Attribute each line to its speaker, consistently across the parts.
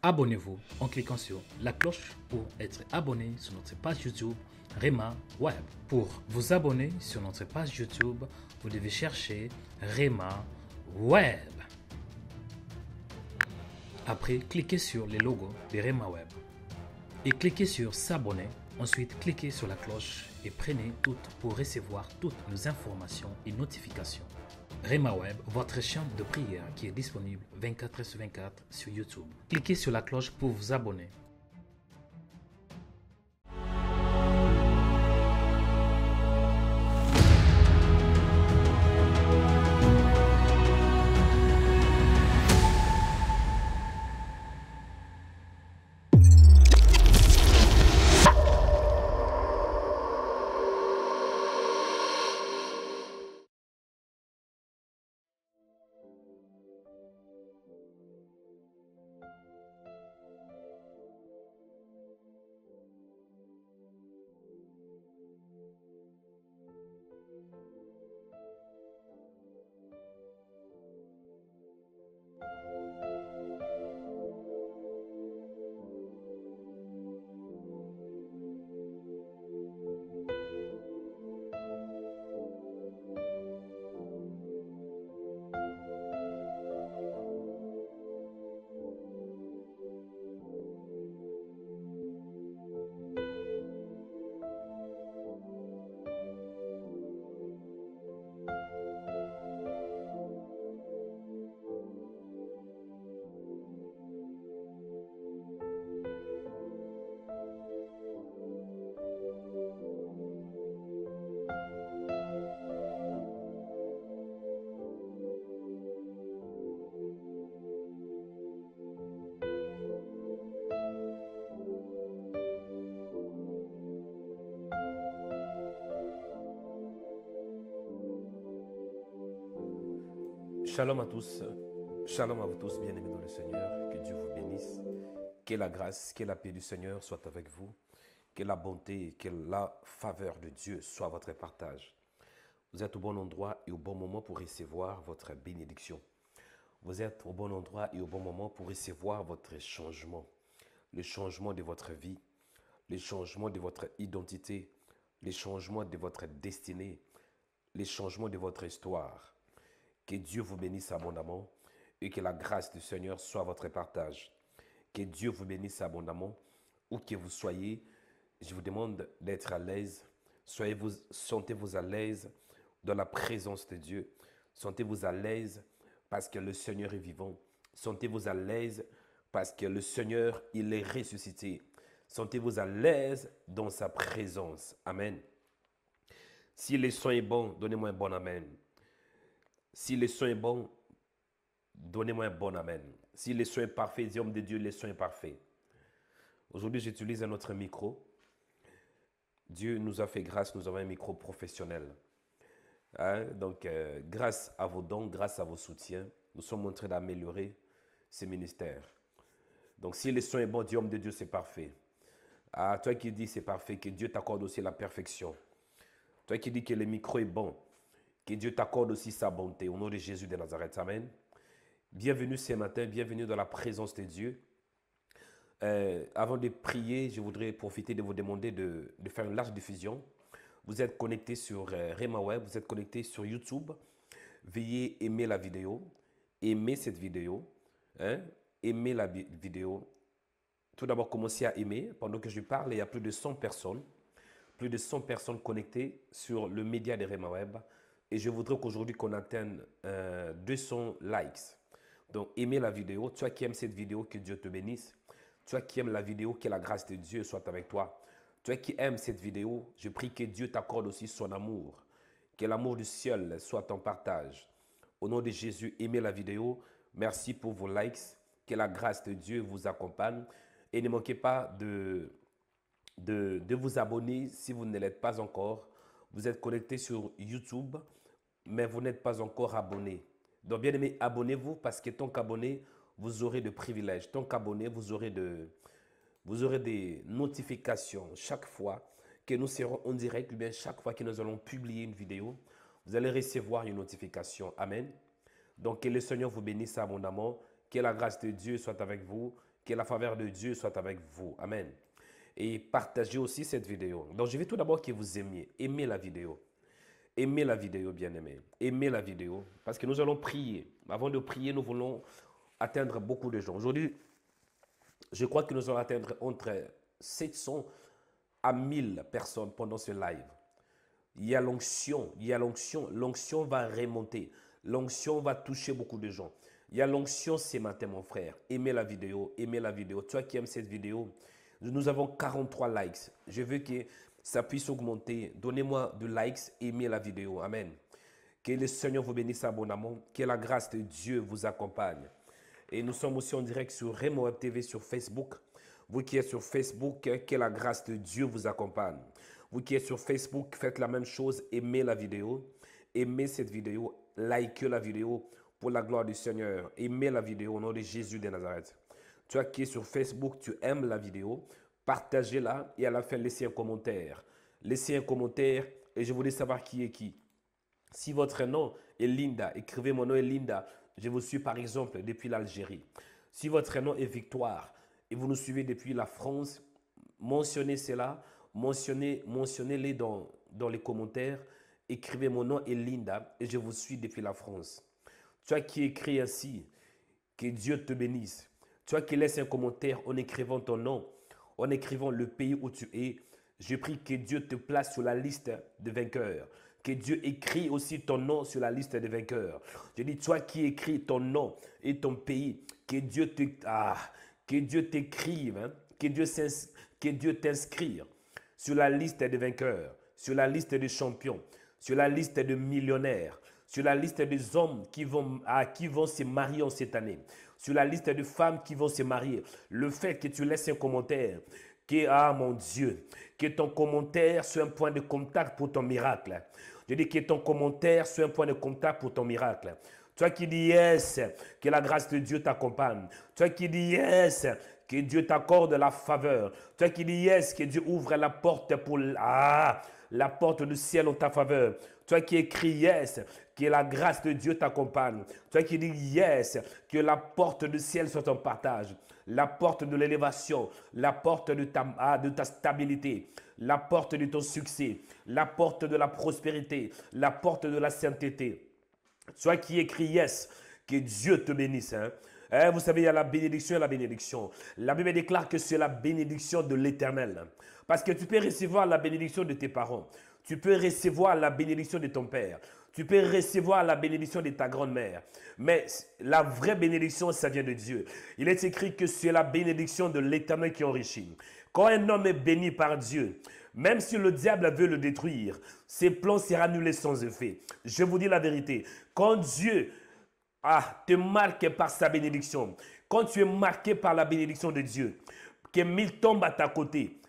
Speaker 1: Abonnez-vous en cliquant sur la cloche pour être abonné sur notre page YouTube Rema Web. Pour vous abonner sur notre page YouTube, vous devez chercher Rema Web. Après, cliquez sur le logo de Rema Web et cliquez sur s'abonner. Ensuite, cliquez sur la cloche et prenez toutes pour recevoir toutes nos informations et notifications. Rema Web, votre chaîne de prière qui est disponible 24/24 sur YouTube. Cliquez sur la cloche pour vous abonner.
Speaker 2: Shalom à tous, shalom à vous tous, bien-aimés dans le Seigneur, que Dieu vous bénisse, que la grâce, que la paix du Seigneur soit avec vous, que la bonté, que la faveur de Dieu soit votre partage. Vous êtes au bon endroit et au bon moment pour recevoir votre bénédiction. Vous êtes au bon endroit et au bon moment pour recevoir votre changement, le changement de votre vie, le changement de votre identité, le changement de votre destinée, le changement de votre histoire. Que Dieu vous bénisse abondamment et que la grâce du Seigneur soit votre partage. Que Dieu vous bénisse abondamment où que vous soyez. Je vous demande d'être à l'aise. Sentez-vous à l'aise dans la présence de Dieu. Sentez-vous à l'aise parce que le Seigneur est vivant. Sentez-vous à l'aise parce que le Seigneur, il est ressuscité. Sentez-vous à l'aise dans sa présence. Amen. Si le son est bon, donnez-moi un bon amen. Si le son est bon, donnez-moi un bon amen. Si le son est parfait, dis homme de Dieu, le son est parfait. Aujourd'hui, j'utilise un autre micro. Dieu nous a fait grâce, nous avons un micro professionnel. Donc, grâce à vos dons, grâce à vos soutiens, nous sommes en train d'améliorer ce ministère. Donc, si le son est bon, dis homme de Dieu, c'est parfait. Toi qui dis c'est parfait, que Dieu t'accorde aussi la perfection. Toi qui dis que le micro est bon, que Dieu t'accorde aussi sa bonté. Au nom de Jésus de Nazareth. Amen. Bienvenue ce matin, bienvenue dans la présence de Dieu. Avant de prier, je voudrais profiter de vous demander de faire une large diffusion. Vous êtes connecté sur Rema Web, vous êtes connecté sur YouTube. Veuillez aimer la vidéo. Aimez cette vidéo. Aimez la vidéo. Tout d'abord, commencez à aimer. Pendant que je parle, il y a plus de 100 personnes. Plus de 100 personnes connectées sur le média de Rema Web. Et je voudrais qu'aujourd'hui qu'on atteigne 200 likes. Donc, aimez la vidéo. Toi qui aimes cette vidéo, que Dieu te bénisse. Toi qui aimes la vidéo, que la grâce de Dieu soit avec toi. Toi qui aimes cette vidéo, je prie que Dieu t'accorde aussi son amour. Que l'amour du ciel soit ton partage. Au nom de Jésus, aimez la vidéo. Merci pour vos likes. Que la grâce de Dieu vous accompagne. Et ne manquez pas de vous abonner si vous ne l'êtes pas encore. Vous êtes connecté sur YouTube, mais vous n'êtes pas encore abonné. Donc, bien aimé, abonnez-vous parce que tant qu'abonné, vous aurez de privilèges. Tant qu'abonné, vous aurez des notifications chaque fois que nous serons en direct, ou bien chaque fois que nous allons publier une vidéo, vous allez recevoir une notification. Amen. Donc, que le Seigneur vous bénisse abondamment, que la grâce de Dieu soit avec vous, Que la faveur de Dieu soit avec vous. Amen. Et partagez aussi cette vidéo. Donc, je veux tout d'abord que vous aimiez. Aimez la vidéo. Aimez la vidéo, bien-aimés. Aimez la vidéo. Parce que nous allons prier. Avant de prier, nous voulons atteindre beaucoup de gens. Aujourd'hui, je crois que nous allons atteindre entre 700 à 1000 personnes pendant ce live. Il y a l'onction. L'onction va remonter. L'onction va toucher beaucoup de gens. Il y a l'onction ce matin, mon frère. Aimez la vidéo. Aimez la vidéo. Toi qui aimes cette vidéo, nous avons 43 likes. Je veux que ça puisse augmenter. Donnez-moi de likes. Aimez la vidéo. Amen. Que le Seigneur vous bénisse abondamment. Que la grâce de Dieu vous accompagne. Et nous sommes aussi en direct sur Rema Web TV sur Facebook. Vous qui êtes sur Facebook, que la grâce de Dieu vous accompagne. Vous qui êtes sur Facebook, faites la même chose. Aimez la vidéo. Aimez cette vidéo. Likez la vidéo pour la gloire du Seigneur. Aimez la vidéo au nom de Jésus de Nazareth. Toi qui es sur Facebook, tu aimes la vidéo. Partagez-la et à la fin, laissez un commentaire. Laissez un commentaire et je voulais savoir qui est qui. Si votre nom est Linda, écrivez mon nom est Linda. Je vous suis par exemple depuis l'Algérie. Si votre nom est Victoire et vous nous suivez depuis la France, mentionnez cela, mentionnez-les dans les commentaires. Écrivez mon nom est Linda et je vous suis depuis la France. Toi qui écris ainsi, que Dieu te bénisse. Toi qui laisses un commentaire en écrivant ton nom, en écrivant le pays où tu es, je prie que Dieu te place sur la liste des vainqueurs. Que Dieu écrit aussi ton nom sur la liste des vainqueurs. Je dis, toi qui écris ton nom et ton pays, que Dieu t'écrive, hein, que Dieu t'inscrive sur la liste des vainqueurs, sur la liste des champions, sur la liste des millionnaires, sur la liste des hommes qui vont se marier en cette année, sur la liste de femmes qui vont se marier. Le fait que tu laisses un commentaire, mon Dieu, que ton commentaire soit un point de contact pour ton miracle. Je dis que ton commentaire soit un point de contact pour ton miracle. Toi qui dis yes, que la grâce de Dieu t'accompagne. Toi qui dis yes, que Dieu t'accorde la faveur. Toi qui dis yes, que Dieu ouvre la porte pour la porte du ciel en ta faveur. Toi qui écris yes, que la grâce de Dieu t'accompagne. Toi qui dis yes, que la porte du ciel soit ton partage. La porte de l'élévation, la porte de ta stabilité, la porte de ton succès, la porte de la prospérité, la porte de la sainteté. Toi qui écris yes, que Dieu te bénisse. Vous savez, il y a la bénédiction et la bénédiction. La Bible déclare que c'est la bénédiction de l'Éternel. Parce que tu peux recevoir la bénédiction de tes parents. Tu peux recevoir la bénédiction de ton père. Tu peux recevoir la bénédiction de ta grand-mère. Mais la vraie bénédiction, ça vient de Dieu. Il est écrit que c'est la bénédiction de l'Éternel qui enrichit. Quand un homme est béni par Dieu, même si le diable veut le détruire, ses plans seront annulés sans effet. Je vous dis la vérité. Quand Dieu te marque par sa bénédiction, quand tu es marqué par la bénédiction de Dieu, que 1000 tombent à ta côté,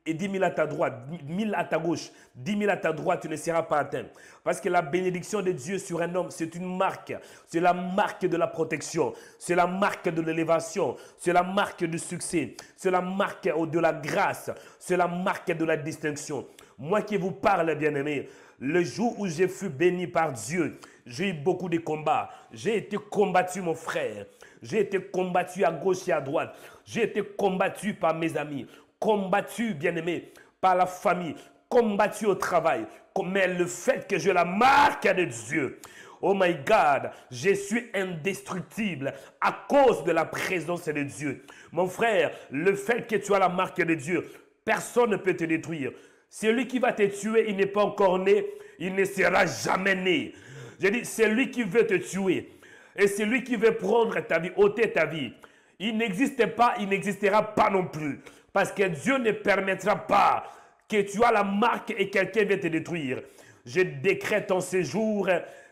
Speaker 2: et 10 000 à ta droite, 1000 à ta gauche, 10 000 à ta droite, tu ne seras pas atteint. Parce que la bénédiction de Dieu sur un homme, c'est une marque. C'est la marque de la protection. C'est la marque de l'élévation. C'est la marque du succès. C'est la marque de la grâce. C'est la marque de la distinction. Moi qui vous parle, bien-aimé, le jour où j'ai fui béni par Dieu, j'ai eu beaucoup de combats. J'ai été combattu, mon frère. J'ai été combattu à gauche et à droite. J'ai été combattu par mes amis. Combattu, bien-aimé, par la famille, combattu au travail, mais le fait que j'ai la marque de Dieu, oh my God, je suis indestructible à cause de la présence de Dieu. Mon frère, le fait que tu as la marque de Dieu, personne ne peut te détruire. Celui qui va te tuer, il n'est pas encore né, il ne sera jamais né. Je dis, c'est lui qui veut te tuer. Et c'est lui qui veut prendre ta vie, ôter ta vie. Il n'existe pas, il n'existera pas non plus. Parce que Dieu ne permettra pas que tu aies la marque et quelqu'un vienne te détruire. Je décrète en ce jour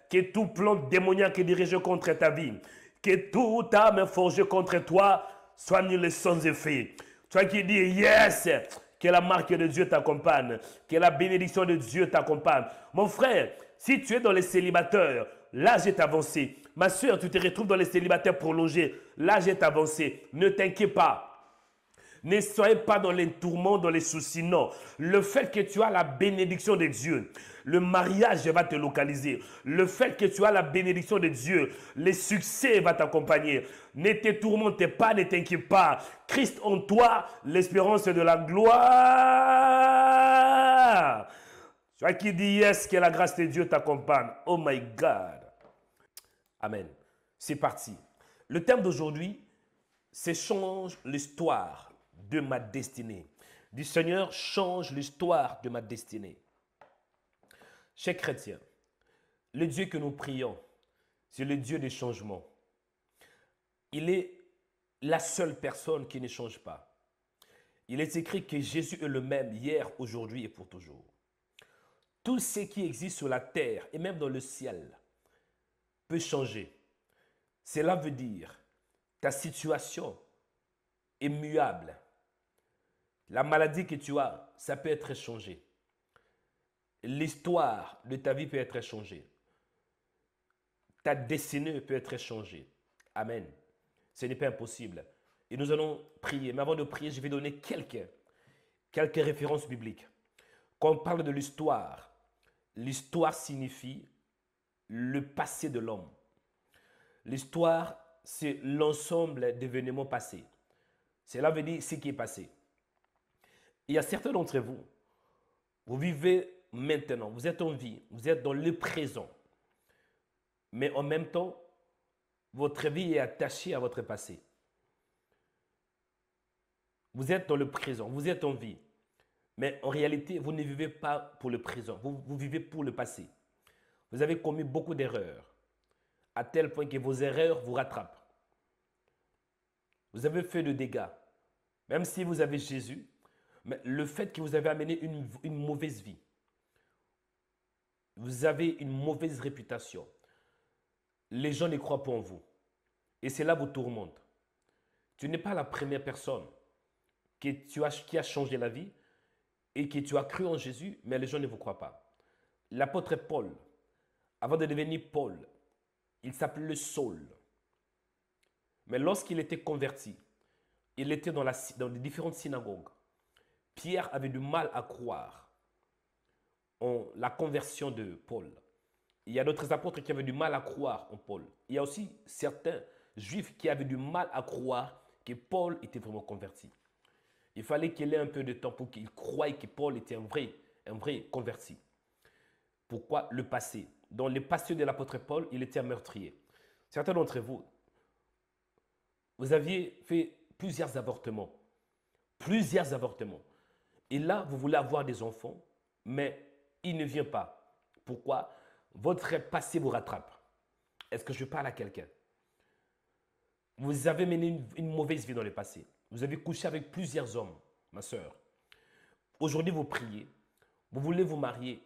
Speaker 2: que tout plan démoniaque dirigé contre ta vie, que toute âme forgée contre toi soit annulée sans effet. Toi qui dis yes, que la marque de Dieu t'accompagne, que la bénédiction de Dieu t'accompagne. Mon frère, si tu es dans les célibataires, l'âge est avancé. Ma soeur, tu te retrouves dans les célibataires prolongés, l'âge est avancé. Ne t'inquiète pas. Ne soyez pas dans les tourments, dans les soucis, non. Le fait que tu as la bénédiction de Dieu, Le mariage va te localiser. Le fait que tu as la bénédiction de Dieu, les succès va t'accompagner. Ne te tourmente pas, ne t'inquiète pas. Christ en toi, l'espérance de la gloire. Toi qui dis yes, que la grâce de Dieu t'accompagne. Oh my God. Amen. C'est parti. Le thème d'aujourd'hui, c'est change l'histoire de ma destinée. Du Seigneur, change l'histoire de ma destinée. Chers chrétiens, le Dieu que nous prions, c'est le Dieu des changements. Il est la seule personne qui ne change pas. Il est écrit que Jésus est le même hier, aujourd'hui et pour toujours. Tout ce qui existe sur la terre et même dans le ciel peut changer. Cela veut dire ta situation est muable. La maladie que tu as, ça peut être changé. L'histoire de ta vie peut être changée. Ta destinée peut être changée. Amen. Ce n'est pas impossible. Et nous allons prier. Mais avant de prier, je vais donner quelques références bibliques. Quand on parle de l'histoire signifie le passé de l'homme. L'histoire, c'est l'ensemble d'événements passés. Cela veut dire ce qui est passé. Il y a certains d'entre vous, vous vivez maintenant, vous êtes en vie, vous êtes dans le présent. Mais en même temps, votre vie est attachée à votre passé. Vous êtes dans le présent, vous êtes en vie. Mais en réalité, vous ne vivez pas pour le présent, vous vivez pour le passé. Vous avez commis beaucoup d'erreurs, à tel point que vos erreurs vous rattrapent. Vous avez fait de dégâts. Même si vous avez Jésus, mais le fait que vous avez amené une mauvaise vie, vous avez une mauvaise réputation, les gens ne croient pas en vous. Et cela vous tourmente. Tu n'es pas la première personne qui a changé la vie et que tu as cru en Jésus, mais les gens ne vous croient pas. L'apôtre Paul, avant de devenir Paul, il s'appelait Saul. Mais lorsqu'il était converti, il était dans les différentes synagogues. Pierre avait du mal à croire en la conversion de Paul. Il y a d'autres apôtres qui avaient du mal à croire en Paul. Il y a aussi certains juifs qui avaient du mal à croire que Paul était vraiment converti. Il fallait qu'il ait un peu de temps pour qu'ils croient que Paul était un vrai converti. Pourquoi le passé? Dans le passé de l'apôtre Paul, il était un meurtrier. Certains d'entre vous, vous aviez fait plusieurs avortements. Plusieurs avortements. Et là, vous voulez avoir des enfants, mais il ne vient pas. Pourquoi? Votre passé vous rattrape. Est-ce que je parle à quelqu'un? Vous avez mené une mauvaise vie dans le passé. Vous avez couché avec plusieurs hommes, ma soeur. Aujourd'hui, vous priez. Vous voulez vous marier,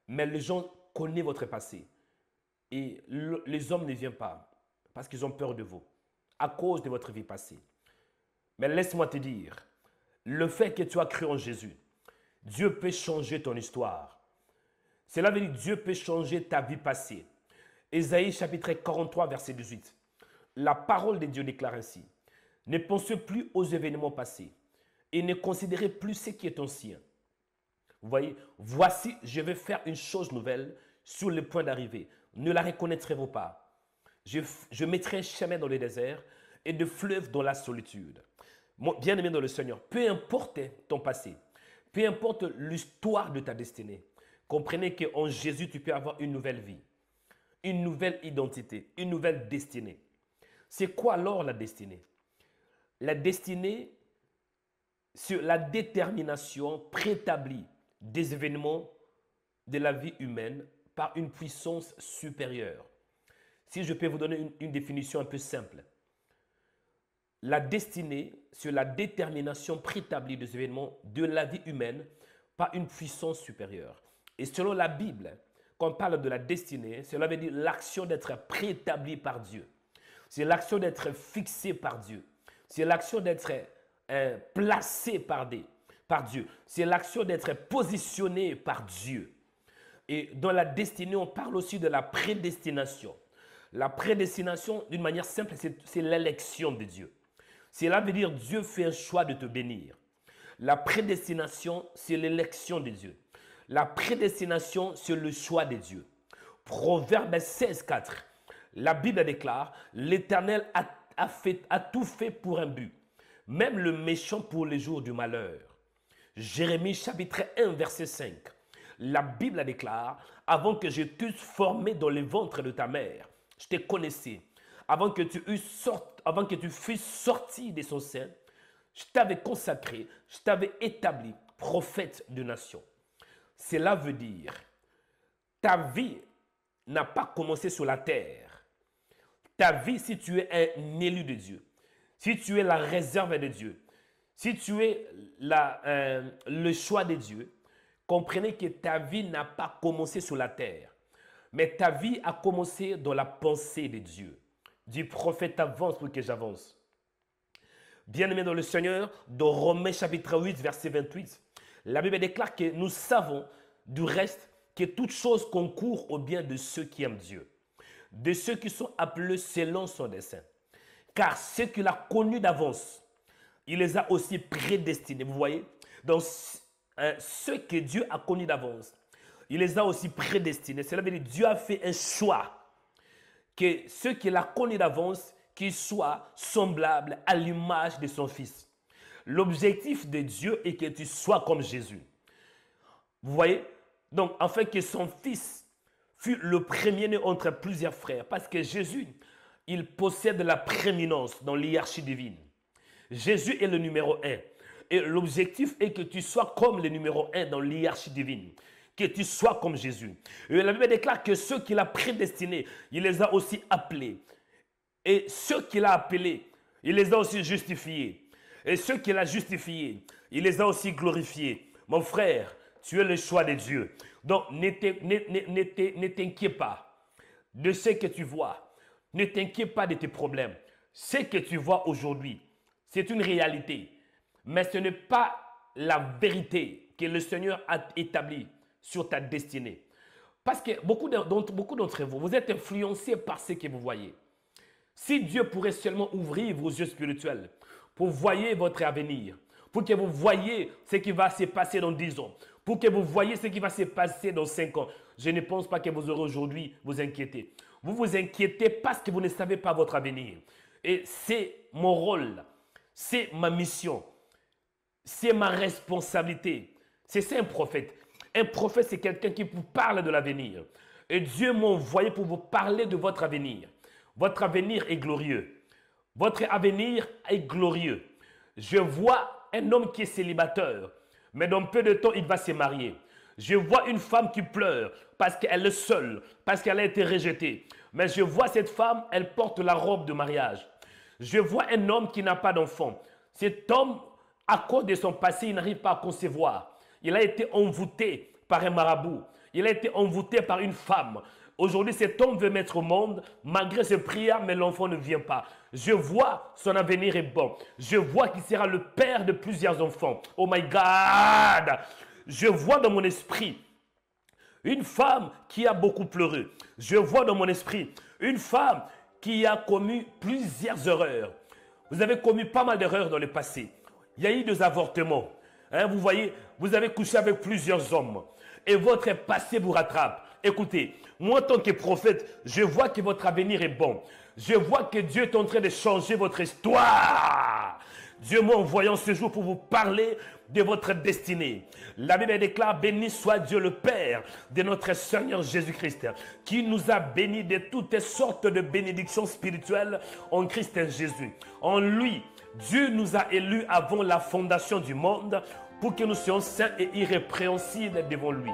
Speaker 2: mais les gens connaissent votre passé. Et les hommes ne viennent pas parce qu'ils ont peur de vous, à cause de votre vie passée. Mais laisse-moi te dire, le fait que tu as cru en Jésus, Dieu peut changer ton histoire. Cela veut dire que Dieu peut changer ta vie passée. Ésaïe chapitre 43, verset 18. La parole de Dieu déclare ainsi. Ne pensez plus aux événements passés et ne considérez plus ce qui est ancien. Vous voyez, voici, je vais faire une chose nouvelle sur le point d'arriver. Ne la reconnaîtrez-vous pas? Je mettrai un chemin dans le désert et de fleuves dans la solitude. Bien-aimé dans le Seigneur, peu importe ton passé, peu importe l'histoire de ta destinée, comprenez qu'en Jésus, tu peux avoir une nouvelle vie, une nouvelle identité, une nouvelle destinée. C'est quoi alors la destinée? La destinée, c'est la détermination préétablie des événements de la vie humaine par une puissance supérieure. Si je peux vous donner une définition un peu simple. La destinée, c'est la détermination préétablie des événements de la vie humaine par une puissance supérieure. Et selon la Bible, quand on parle de la destinée, cela veut dire l'action d'être préétablie par Dieu. C'est l'action d'être fixée par Dieu. C'est l'action d'être placé par Dieu. C'est l'action d'être positionné par Dieu. Et dans la destinée, on parle aussi de la prédestination. La prédestination, d'une manière simple, c'est l'élection de Dieu. Cela veut dire Dieu fait un choix de te bénir. La prédestination, c'est l'élection de Dieu. La prédestination, c'est le choix de Dieu. Proverbe 16, 4. La Bible déclare, l'Éternel a tout fait pour un but, même le méchant pour les jours du malheur. Jérémie chapitre 1, verset 5. La Bible déclare, avant que je t'eusse formé dans le ventre de ta mère, je te connaissais. Avant que tu fusses sorti de son sein, je t'avais consacré, je t'avais établi prophète de nation. Cela veut dire, ta vie n'a pas commencé sur la terre. Ta vie, si tu es un élu de Dieu, si tu es la réserve de Dieu, si tu es le choix de Dieu, comprenez que ta vie n'a pas commencé sur la terre, mais ta vie a commencé dans la pensée de Dieu. Du prophète avance pour que j'avance. Bien-aimés dans le Seigneur, dans Romains chapitre 8, verset 28, la Bible déclare que nous savons du reste que toute chose concourt au bien de ceux qui aiment Dieu, de ceux qui sont appelés selon son dessein. Car ceux qu'il a connus d'avance, il les a aussi prédestinés. Vous voyez, dans ceux que Dieu a connus d'avance, il les a aussi prédestinés. Cela veut dire que Dieu a fait un choix que ceux qu'il a connus d'avance, qu'ils soient semblables à l'image de son Fils. L'objectif de Dieu est que tu sois comme Jésus. Vous voyez? Donc, afin que son Fils fût le premier-né entre plusieurs frères. Parce que Jésus, il possède la prééminence dans l'hiérarchie divine. Jésus est le numéro 1. Et l'objectif est que tu sois comme le numéro 1 dans l'hiérarchie divine. Que tu sois comme Jésus. Et la Bible déclare que ceux qu'il a prédestinés, il les a aussi appelés. Et ceux qu'il a appelés, il les a aussi justifiés. Et ceux qu'il a justifiés, il les a aussi glorifiés. Mon frère, tu es le choix de Dieu. Donc, ne t'inquiète pas de ce que tu vois. Ne t'inquiète pas de tes problèmes. Ce que tu vois aujourd'hui, c'est une réalité. Mais ce n'est pas la vérité que le Seigneur a établie sur ta destinée. Parce que beaucoup d'entre vous, vous êtes influencés par ce que vous voyez. Si Dieu pourrait seulement ouvrir vos yeux spirituels pour voir votre avenir, pour que vous voyez ce qui va se passer dans 10 ans, pour que vous voyez ce qui va se passer dans 5 ans, je ne pense pas que vous aurez aujourd'hui vous inquiéter. Vous vous inquiétez parce que vous ne savez pas votre avenir. Et c'est mon rôle, c'est ma mission, c'est ma responsabilité. C'est ça un prophète. Un prophète, c'est quelqu'un qui vous parle de l'avenir. Et Dieu m'a envoyé pour vous parler de votre avenir. Votre avenir est glorieux. Votre avenir est glorieux. Je vois un homme qui est célibataire, mais dans peu de temps, il va se marier. Je vois une femme qui pleure parce qu'elle est seule, parce qu'elle a été rejetée. Mais je vois cette femme, elle porte la robe de mariage. Je vois un homme qui n'a pas d'enfant. Cet homme, à cause de son passé, il n'arrive pas à concevoir. Il a été envoûté par un marabout. Il a été envoûté par une femme. Aujourd'hui, cet homme veut mettre au monde, malgré ses prières, mais l'enfant ne vient pas. Je vois son avenir est bon. Je vois qu'il sera le père de plusieurs enfants. Oh my God! Je vois dans mon esprit une femme qui a beaucoup pleuré. Je vois dans mon esprit une femme qui a commis plusieurs erreurs. Vous avez commis pas mal d'erreurs dans le passé. Il y a eu des avortements. Vous voyez, vous avez couché avec plusieurs hommes. Et votre passé vous rattrape. Écoutez, moi en tant que prophète, je vois que votre avenir est bon. Je vois que Dieu est en train de changer votre histoire. Dieu m'a envoyé ce jour pour vous parler de votre destinée. La Bible déclare, béni soit Dieu le Père de notre Seigneur Jésus-Christ, qui nous a bénis de toutes sortes de bénédictions spirituelles en Christ Jésus. En lui, Dieu nous a élus avant la fondation du monde pour que nous soyons saints et irrépréhensibles devant lui.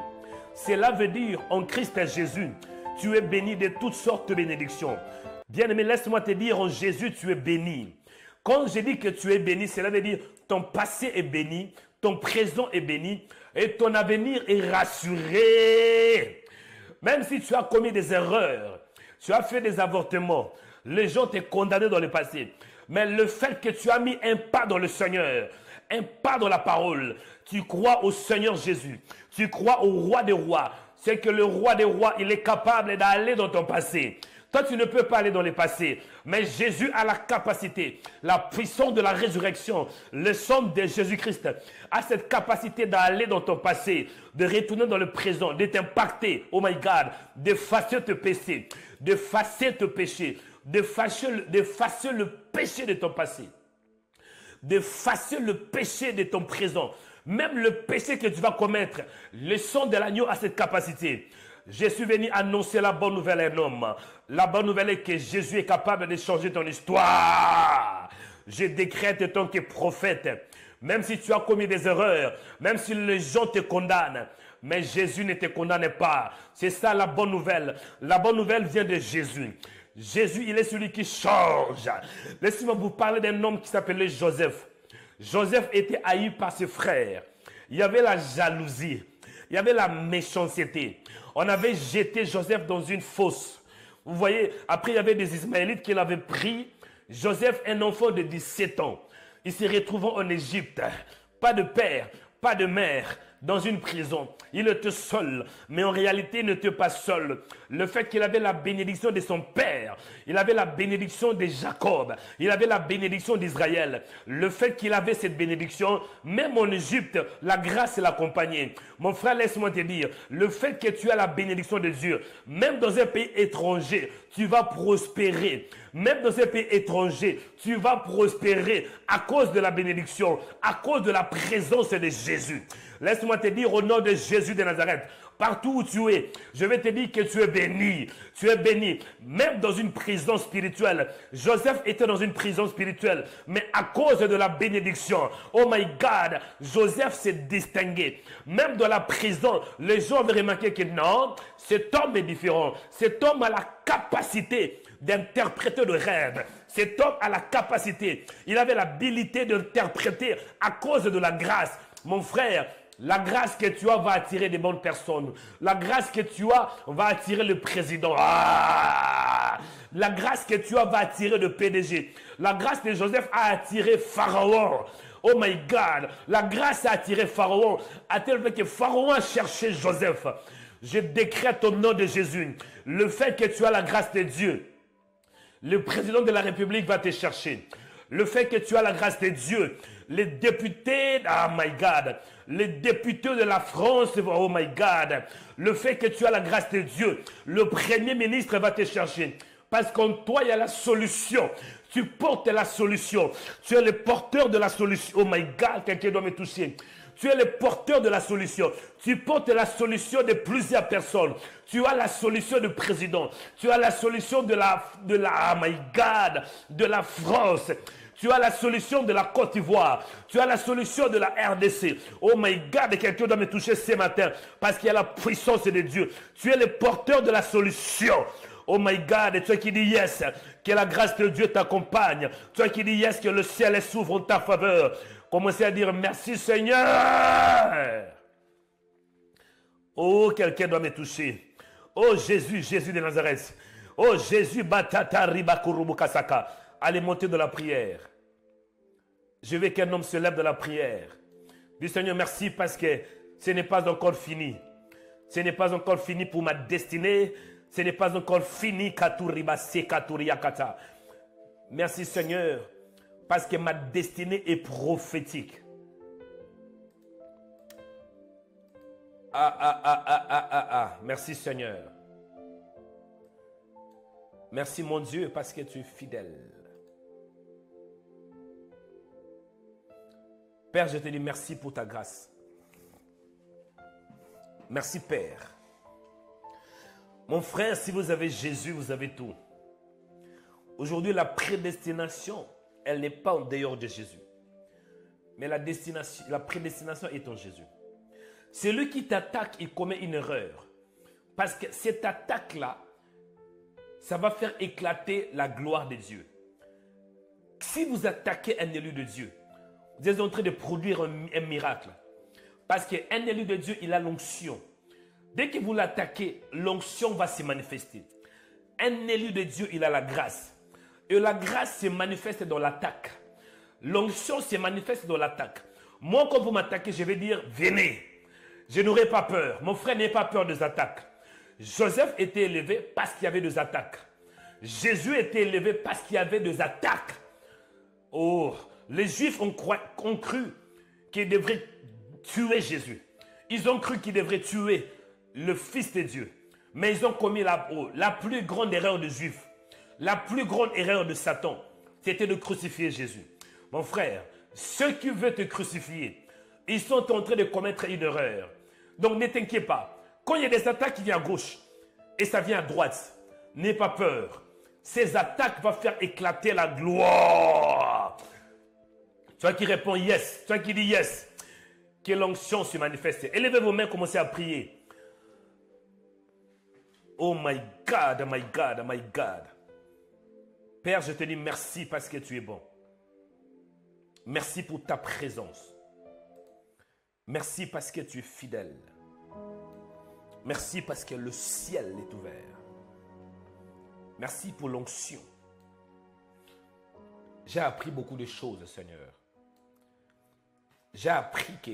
Speaker 2: Cela veut dire, en Christ Jésus, tu es béni de toutes sortes de bénédictions. Bien-aimé, laisse-moi te dire, en Jésus, tu es béni. Quand je dis que tu es béni, cela veut dire ton passé est béni, ton présent est béni et ton avenir est rassuré. Même si tu as commis des erreurs, tu as fait des avortements, les gens t'ont condamné dans le passé. Mais le fait que tu as mis un pas dans le Seigneur, un pas dans la parole, tu crois au Seigneur Jésus, tu crois au roi des rois, c'est que le roi des rois, il est capable d'aller dans ton passé. Toi, tu ne peux pas aller dans le passé. Mais Jésus a la capacité, la puissance de la résurrection, le sang de Jésus-Christ a cette capacité d'aller dans ton passé, de retourner dans le présent, de t'impacter, oh my God, d'effacer tes péchés, d'effacer tes péchés, d'effacer le péché de ton passé, d'effacer le péché de ton présent, même le péché que tu vas commettre. Le sang de l'agneau a cette capacité. Je suis venu annoncer la bonne nouvelle à un homme. La bonne nouvelle est que Jésus est capable de changer ton histoire. Je décrète en tant que prophète, même si tu as commis des erreurs, même si les gens te condamnent, mais Jésus ne te condamne pas. C'est ça la bonne nouvelle. La bonne nouvelle vient de Jésus. Jésus, il est celui qui change. Laissez-moi vous parler d'un homme qui s'appelait Joseph. Joseph était haï par ses frères. Il y avait la jalousie. Il y avait la méchanceté. On avait jeté Joseph dans une fosse. Vous voyez, après il y avait des Ismaélites qui l'avaient pris. Joseph, un enfant de 17 ans. Il se retrouve en Égypte. Pas de père, pas de mère, dans une prison. Il était seul, mais en réalité, il n'était pas seul. Le fait qu'il avait la bénédiction de son père, il avait la bénédiction de Jacob, il avait la bénédiction d'Israël. Le fait qu'il avait cette bénédiction, même en Égypte, la grâce l'accompagnait. Mon frère, laisse-moi te dire, le fait que tu as la bénédiction de Dieu, même dans un pays étranger, tu vas prospérer. Même dans un pays étranger, tu vas prospérer à cause de la bénédiction, à cause de la présence de Jésus. Laisse-moi te dire au nom de Jésus de Nazareth, partout où tu es, je vais te dire que tu es béni. Tu es béni. Même dans une prison spirituelle. Joseph était dans une prison spirituelle. Mais à cause de la bénédiction, oh my God, Joseph s'est distingué. Même dans la prison, les gens avaient remarqué que non, cet homme est différent. Cet homme a la capacité d'interpréter le rêve. Cet homme a la capacité. Il avait l'habilité d'interpréter à cause de la grâce. Mon frère, la grâce que tu as va attirer des bonnes personnes. La grâce que tu as va attirer le président. La grâce que tu as va attirer le PDG. La grâce de Joseph a attiré Pharaon. Oh my God. La grâce a attiré Pharaon. À tel point que Pharaon a cherché Joseph. Je décrète au nom de Jésus le fait que tu as la grâce de Dieu. Le président de la République va te chercher. Le fait que tu as la grâce de Dieu. Les députés, oh my God, les députés de la France, oh my God, le fait que tu as la grâce de Dieu, le premier ministre va te chercher. Parce qu'en toi, il y a la solution. Tu portes la solution. Tu es le porteur de la solution. Oh my God, quelqu'un doit me toucher. Tu es le porteur de la solution. Tu portes la solution de plusieurs personnes. Tu as la solution du président. Tu as la solution de la oh my God, de la France. Tu as la solution de la Côte d'Ivoire. Tu as la solution de la RDC. Oh my God, quelqu'un doit me toucher ce matin parce qu'il y a la puissance de Dieu. Tu es le porteur de la solution. Oh my God, et toi qui dis yes, que la grâce de Dieu t'accompagne. Toi qui dis yes, que le ciel s'ouvre en ta faveur. Commencez à dire merci Seigneur. Oh, quelqu'un doit me toucher. Oh Jésus, Jésus de Nazareth. Oh Jésus, Batata Ribakurubu Kasaka. Allez monter de la prière. Je veux qu'un homme se lève de la prière. Dis Seigneur, merci parce que ce n'est pas encore fini. Ce n'est pas encore fini pour ma destinée. Ce n'est pas encore fini. Merci Seigneur parce que ma destinée est prophétique. Merci Seigneur. Merci mon Dieu parce que tu es fidèle. Père, je te dis merci pour ta grâce. Merci Père. Mon frère, si vous avez Jésus, vous avez tout. Aujourd'hui, la prédestination, elle n'est pas en dehors de Jésus. Mais la prédestination est en Jésus. Celui qui t'attaque, il commet une erreur. Parce que cette attaque-là, ça va faire éclater la gloire de Dieu. Si vous attaquez un élu de Dieu, vous êtes en train de produire un miracle. Parce qu'un élu de Dieu, il a l'onction. Dès que vous l'attaquez, l'onction va se manifester. Un élu de Dieu, il a la grâce. Et la grâce se manifeste dans l'attaque. L'onction se manifeste dans l'attaque. Moi, quand vous m'attaquez, je vais dire, venez. Je n'aurai pas peur. Mon frère n'ait pas peur des attaques. Joseph était élevé parce qu'il y avait des attaques. Jésus était élevé parce qu'il y avait des attaques. Oh, les Juifs ont cru qu'ils devraient tuer Jésus. Ils ont cru qu'ils devraient tuer le Fils de Dieu. Mais ils ont commis la plus grande erreur des Juifs. La plus grande erreur de Satan, c'était de crucifier Jésus. Mon frère, ceux qui veulent te crucifier, ils sont en train de commettre une erreur. Donc ne t'inquiète pas. Quand il y a des attaques qui viennent à gauche et ça vient à droite, n'aie pas peur. Ces attaques vont faire éclater la gloire. Toi qui réponds yes, toi qui dis yes, que l'onction se manifeste. Élevez vos mains, commencez à prier. Oh my God, my God, my God. Père, je te dis merci parce que tu es bon. Merci pour ta présence. Merci parce que tu es fidèle. Merci parce que le ciel est ouvert. Merci pour l'onction. J'ai appris beaucoup de choses, Seigneur. J'ai appris que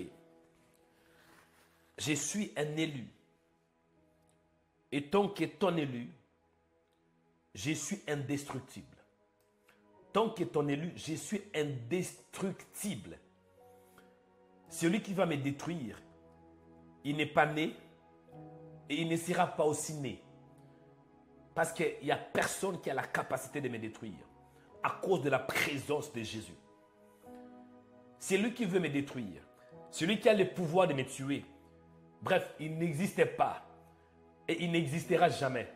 Speaker 2: je suis un élu. Et tant qu'étant élu, je suis indestructible. Tant qu'étant élu, je suis indestructible. Celui qui va me détruire, il n'est pas né et il ne sera pas aussi né. Parce qu'il n'y a personne qui a la capacité de me détruire à cause de la présence de Jésus. Celui qui veut me détruire, celui qui a le pouvoir de me tuer, bref, il n'existait pas et il n'existera jamais.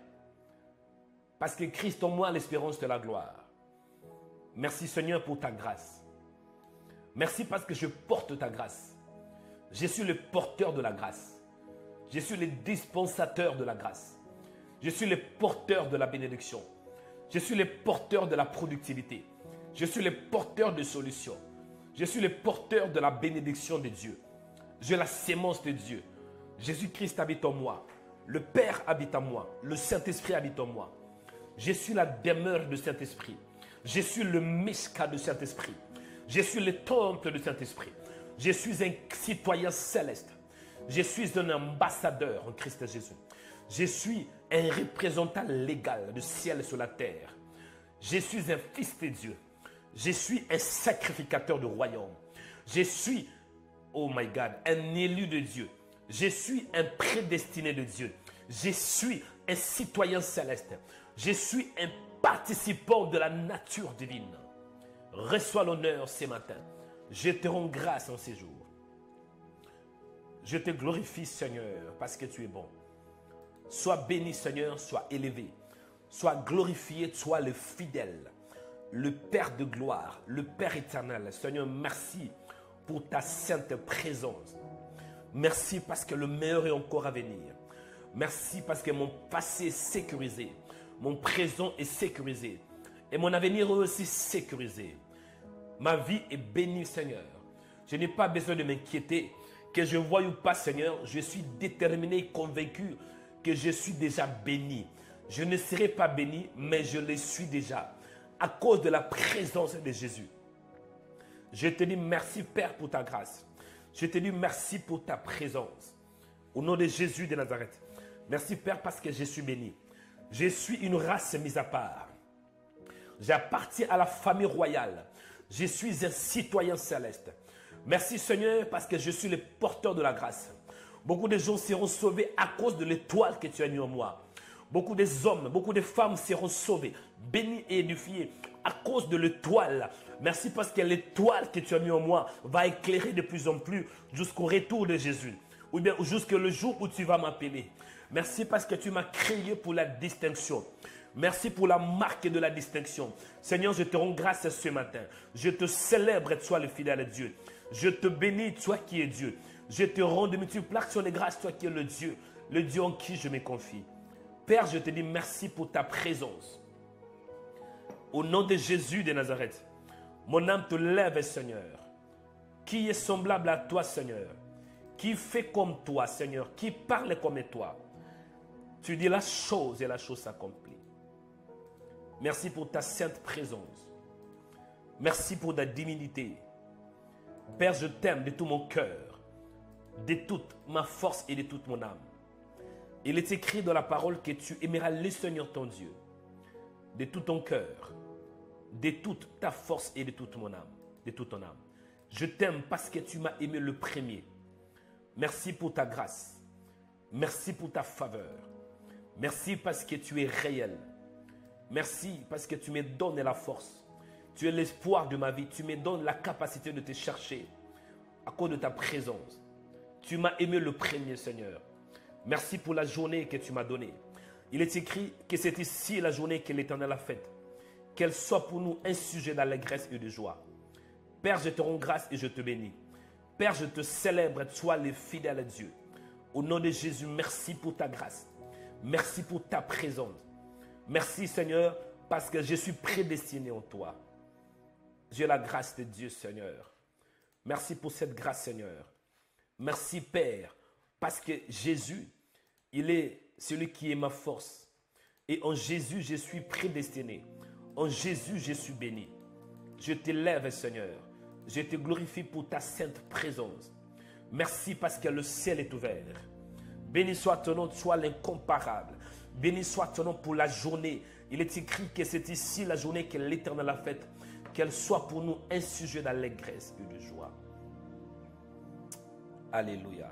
Speaker 2: Parce que Christ en moi a l'espérance de la gloire. Merci Seigneur pour ta grâce. Merci parce que je porte ta grâce. Je suis le porteur de la grâce. Je suis le dispensateur de la grâce. Je suis le porteur de la bénédiction. Je suis le porteur de la productivité. Je suis le porteur de solutions. Je suis le porteur de la bénédiction de Dieu. J'ai la sémence de Dieu. Jésus-Christ habite en moi. Le Père habite en moi. Le Saint-Esprit habite en moi. Je suis la demeure du Saint-Esprit. Je suis le Mishka du Saint-Esprit. Je suis le temple du Saint-Esprit. Je suis un citoyen céleste. Je suis un ambassadeur en Christ Jésus. Je suis un représentant légal du ciel sur la terre. Je suis un fils de Dieu. Je suis un sacrificateur du royaume. Je suis, oh my God, un élu de Dieu. Je suis un prédestiné de Dieu. Je suis un citoyen céleste. Je suis un participant de la nature divine. Reçois l'honneur ce matin. Je te rends grâce en ces jours. Je te glorifie, Seigneur, parce que tu es bon. Sois béni, Seigneur, sois élevé. Sois glorifié, sois le fidèle, le Père de gloire, le Père éternel. Seigneur, merci pour ta sainte présence. Merci parce que le meilleur est encore à venir. Merci parce que mon passé est sécurisé. Mon présent est sécurisé. Et mon avenir est aussi sécurisé. Ma vie est bénie, Seigneur. Je n'ai pas besoin de m'inquiéter. Que je voie ou pas, Seigneur, je suis déterminé et convaincu que je suis déjà béni. Je ne serai pas béni, mais je le suis déjà. À cause de la présence de Jésus. Je te dis merci, Père, pour ta grâce. Je te dis merci pour ta présence. Au nom de Jésus de Nazareth. Merci, Père, parce que je suis béni. Je suis une race mise à part. J'appartiens à la famille royale. Je suis un citoyen céleste. Merci Seigneur parce que je suis le porteur de la grâce. Beaucoup de gens seront sauvés à cause de l'étoile que tu as mis en moi. Beaucoup des hommes, beaucoup de femmes seront sauvés, bénis et édifiés à cause de l'étoile. Merci parce que l'étoile que tu as mis en moi va éclairer de plus en plus jusqu'au retour de Jésus. Ou bien jusqu'au jour où tu vas m'appeler. Merci parce que tu m'as créé pour la distinction. Merci pour la marque de la distinction. Seigneur, je te rends grâce ce matin. Je te célèbre, toi le fidèle Dieu. Je te bénis, toi qui es Dieu. Je te rends de multiples actions de grâce, toi qui es le Dieu en qui je me confie. Père, je te dis merci pour ta présence. Au nom de Jésus de Nazareth, mon âme te lève, Seigneur. Qui est semblable à toi, Seigneur? Qui fait comme toi, Seigneur? Qui parle comme toi? Tu dis la chose et la chose s'accomplit. Merci pour ta sainte présence. Merci pour ta divinité. Père, je t'aime de tout mon cœur, de toute ma force et de toute mon âme. Il est écrit dans la parole que tu aimeras le Seigneur ton Dieu de tout ton cœur, de toute ta force et de toute mon âme, de toute ton âme. Je t'aime parce que tu m'as aimé le premier. Merci pour ta grâce. Merci pour ta faveur. Merci parce que tu es réel. Merci parce que tu me donnes la force. Tu es l'espoir de ma vie. Tu me donnes la capacité de te chercher à cause de ta présence. Tu m'as aimé le premier, Seigneur. Merci pour la journée que tu m'as donnée. Il est écrit que c'est ici la journée que l'Éternel a faite. Qu'elle soit pour nous un sujet d'allégresse et de joie. Père, je te rends grâce et je te bénis. Père, je te célèbre, toi le fidèle Dieu. Au nom de Jésus, merci pour ta grâce. Merci pour ta présence. Merci Seigneur, parce que je suis prédestiné en toi. J'ai la grâce de Dieu, Seigneur. Merci pour cette grâce, Seigneur. Merci Père, parce que Jésus, il est celui qui est ma force. Et en Jésus, je suis prédestiné. En Jésus, je suis béni. Je t'élève, Seigneur. Je te glorifie pour ta sainte présence. Merci parce que le ciel est ouvert. Béni soit ton nom, toi l'incomparable. Béni soit ton nom pour la journée. Il est écrit que c'est ici la journée que l'Éternel a faite. Qu'elle soit pour nous un sujet d'allégresse et de joie. Alléluia.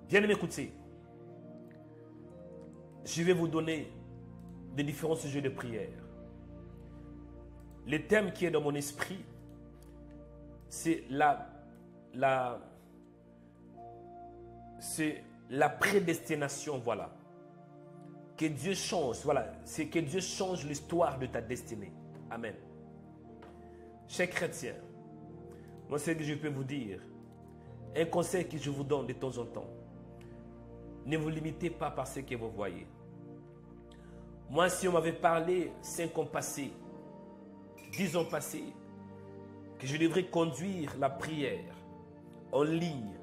Speaker 2: Bien-aimés, écoutez. Je vais vous donner des différents sujets de prière. Le thème qui est dans mon esprit, c'est la prédestination, voilà. Que Dieu change, voilà. C'est que Dieu change l'histoire de ta destinée. Amen. Chers chrétiens, moi ce que je peux vous dire, un conseil que je vous donne de temps en temps, ne vous limitez pas par ce que vous voyez. Moi, si on m'avait parlé 5 ans passés, 10 ans passés, que je devrais conduire la prière en ligne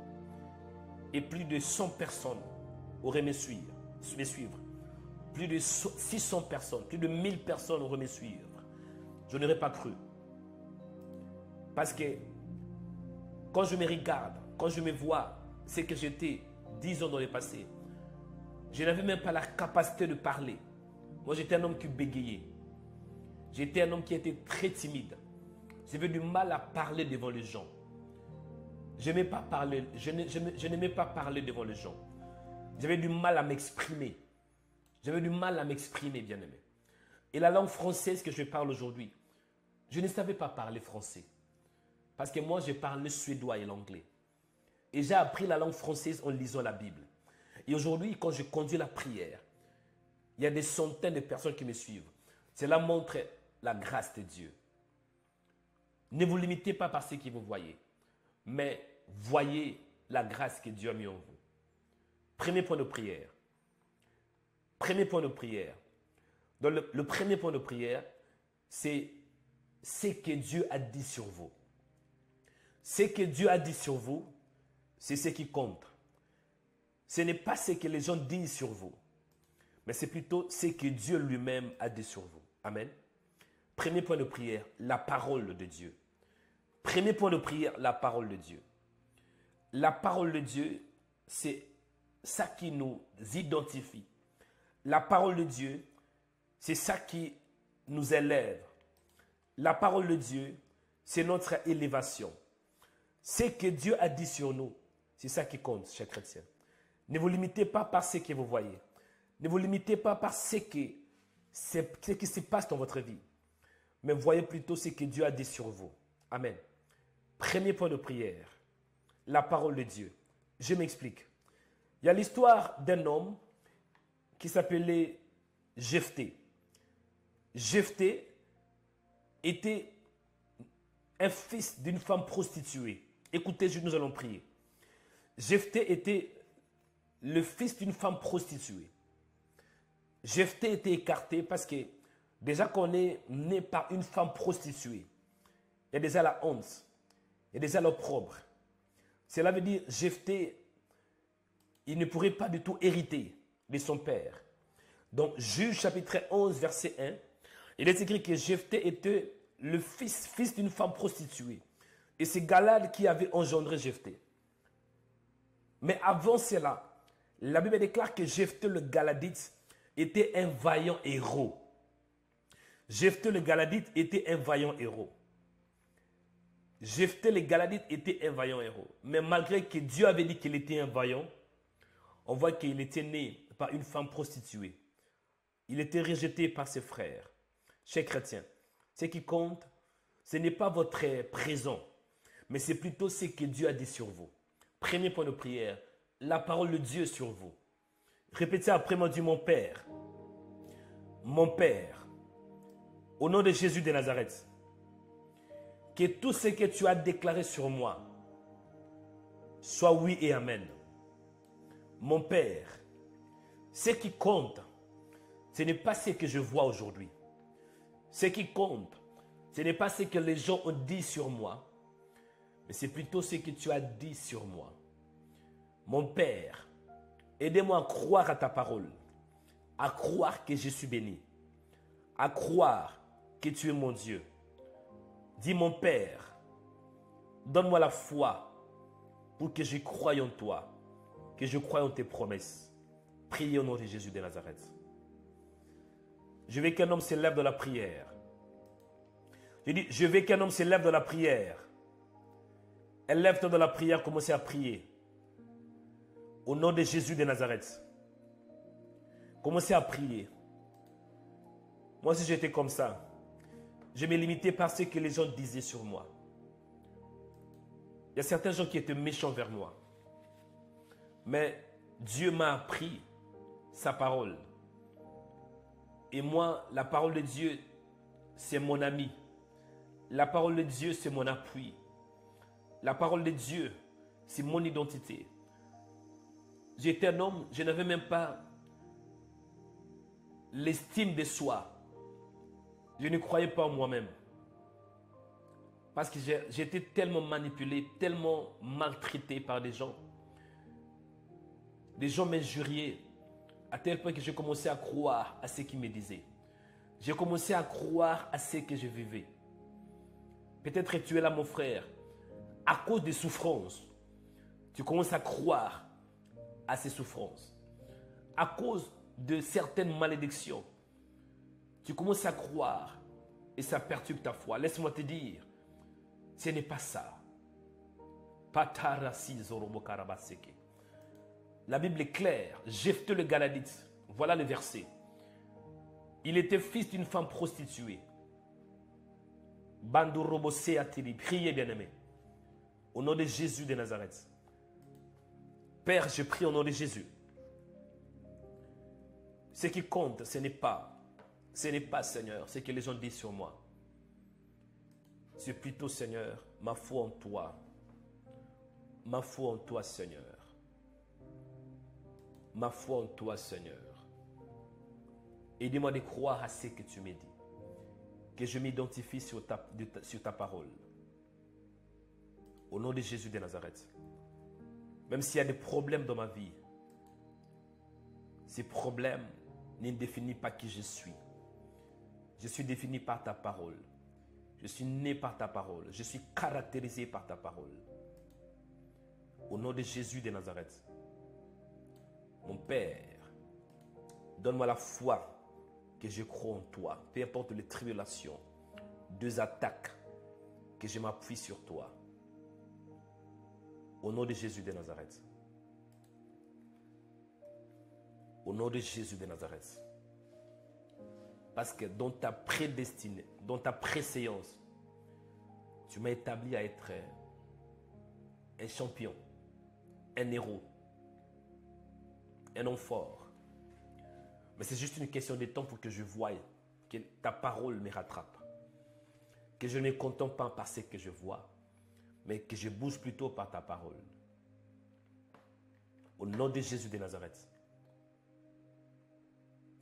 Speaker 2: et plus de 100 personnes auraient me suivre. Plus de 600 personnes, plus de 1000 personnes auraient me suivre. Je n'aurais pas cru. Parce que quand je me regarde, quand je me vois, c'est que j'étais 10 ans dans le passé. Je n'avais même pas la capacité de parler. Moi, j'étais un homme qui bégayait. J'étais un homme qui était très timide. J'avais du mal à parler devant les gens. Je n'aimais pas parler devant les gens. J'avais du mal à m'exprimer. J'avais du mal à m'exprimer, bien-aimé. Et la langue française que je parle aujourd'hui, je ne savais pas parler français. Parce que moi, je parle le suédois et l'anglais. Et j'ai appris la langue française en lisant la Bible. Et aujourd'hui, quand je conduis la prière, il y a des centaines de personnes qui me suivent. Cela montre la grâce de Dieu. Ne vous limitez pas par ce que vous voyez, mais voyez la grâce que Dieu a mis en vous. Premier point de prière. Premier point de prière. Donc le premier point de prière, c'est ce que Dieu a dit sur vous. Ce que Dieu a dit sur vous, c'est ce qui compte. Ce n'est pas ce que les gens disent sur vous, mais c'est plutôt ce que Dieu lui-même a dit sur vous. Amen. Premier point de prière, la parole de Dieu. Premier point de prière, la parole de Dieu. La parole de Dieu, c'est ça qui nous identifie. La parole de Dieu, c'est ça qui nous élève. La parole de Dieu, c'est notre élévation. Ce que Dieu a dit sur nous, c'est ça qui compte, chers chrétiens. Ne vous limitez pas par ce que vous voyez. Ne vous limitez pas par ce qui se passe dans votre vie. Mais voyez plutôt ce que Dieu a dit sur vous. Amen. Premier point de prière, la parole de Dieu. Je m'explique. Il y a l'histoire d'un homme qui s'appelait Jephthé. Jephthé était un fils d'une femme prostituée. Écoutez, nous allons prier. Jephthé était le fils d'une femme prostituée. Jephthé était écarté parce que déjà qu'on est né par une femme prostituée, il y a déjà la honte, il y a déjà l'opprobre. Cela veut dire Jephthé, il ne pourrait pas du tout hériter de son père. Donc, Juge chapitre 11, verset 1, il est écrit que Jephthé était le fils d'une femme prostituée. Et c'est Galad qui avait engendré Jephthé. Mais avant cela, la Bible déclare que Jephthé le Galadite était un vaillant héros. Jephthé le Galadite était un vaillant héros. Jephthé le Galadite était un vaillant héros. Mais malgré que Dieu avait dit qu'il était un vaillant, on voit qu'il était né par une femme prostituée. Il était rejeté par ses frères. Chers chrétiens, ce qui compte, ce n'est pas votre présent, mais c'est plutôt ce que Dieu a dit sur vous. Premier point de prière, la parole de Dieu sur vous. Répétez après moi, Dieu, mon Père, au nom de Jésus de Nazareth, que tout ce que tu as déclaré sur moi soit oui et amen. Mon Père, ce qui compte, ce n'est pas ce que je vois aujourd'hui. Ce qui compte, ce n'est pas ce que les gens ont dit sur moi, mais c'est plutôt ce que tu as dit sur moi. Mon Père, aidez-moi à croire à ta parole, à croire que je suis béni, à croire que tu es mon Dieu. Dis mon Père, donne-moi la foi pour que je croie en toi, que je croie en tes promesses. Priez au nom de Jésus de Nazareth. Je veux qu'un homme se lève de la prière. Je dis, je veux qu'un homme se lève de la prière. Lève-toi de la prière, commencez à prier. Au nom de Jésus de Nazareth. Commencez à prier. Moi aussi j'étais comme ça. Je me limitais par ce que les gens disaient sur moi. Il y a certains gens qui étaient méchants vers moi. Mais Dieu m'a appris sa parole. Et moi, la parole de Dieu, c'est mon ami. La parole de Dieu, c'est mon appui. La parole de Dieu, c'est mon identité. J'étais un homme, je n'avais même pas l'estime de soi. Je ne croyais pas en moi-même. Parce que j'étais tellement manipulé, tellement maltraité par des gens. Des gens m'injuriaient à tel point que j'ai commencé à croire à ce qu'ils me disaient. J'ai commencé à croire à ce que je vivais. Peut-être que tu es là, mon frère, à cause des souffrances. Tu commences à croire à ces souffrances. À cause de certaines malédictions, tu commences à croire et ça perturbe ta foi. Laisse-moi te dire, ce n'est pas ça. La Bible est claire. Jephthé le Galadite, voilà le verset. Il était fils d'une femme prostituée. Priez, bien-aimé. Au nom de Jésus de Nazareth. Père, je prie au nom de Jésus. Ce qui compte, ce n'est pas, Seigneur, ce que les gens disent sur moi. C'est plutôt, Seigneur, ma foi en toi. Ma foi en toi, Seigneur. Ma foi en toi, Seigneur. Aide-moi de croire à ce que tu me dis. Que je m'identifie sur ta parole. Au nom de Jésus de Nazareth. Même s'il y a des problèmes dans ma vie, ces problèmes ne définissent pas qui je suis. Je suis défini par ta parole. Je suis né par ta parole. Je suis caractérisé par ta parole. Au nom de Jésus de Nazareth. Mon Père, donne-moi la foi que je crois en toi. Peu importe les tribulations, les attaques, que je m'appuie sur toi. Au nom de Jésus de Nazareth. Au nom de Jésus de Nazareth. Parce que dans ta prédestinée, dans ta préséance, tu m'as établi à être un champion, un héros, un homme fort. Mais c'est juste une question de temps pour que je voie que ta parole me rattrape. Que je ne me contente pas par ce que je vois, mais que je bouge plutôt par ta parole. Au nom de Jésus de Nazareth.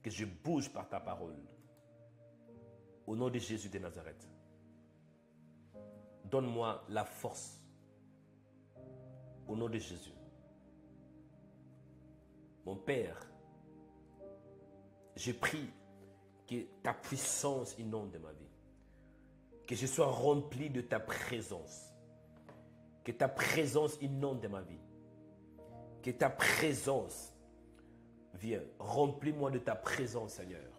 Speaker 2: Que je bouge par ta parole. Au nom de Jésus de Nazareth. Donne-moi la force. Au nom de Jésus. Mon Père, je prie que ta puissance inonde ma vie. Que je sois rempli de ta présence. Que ta présence inonde ma vie. Que ta présence vienne. Remplis-moi de ta présence, Seigneur.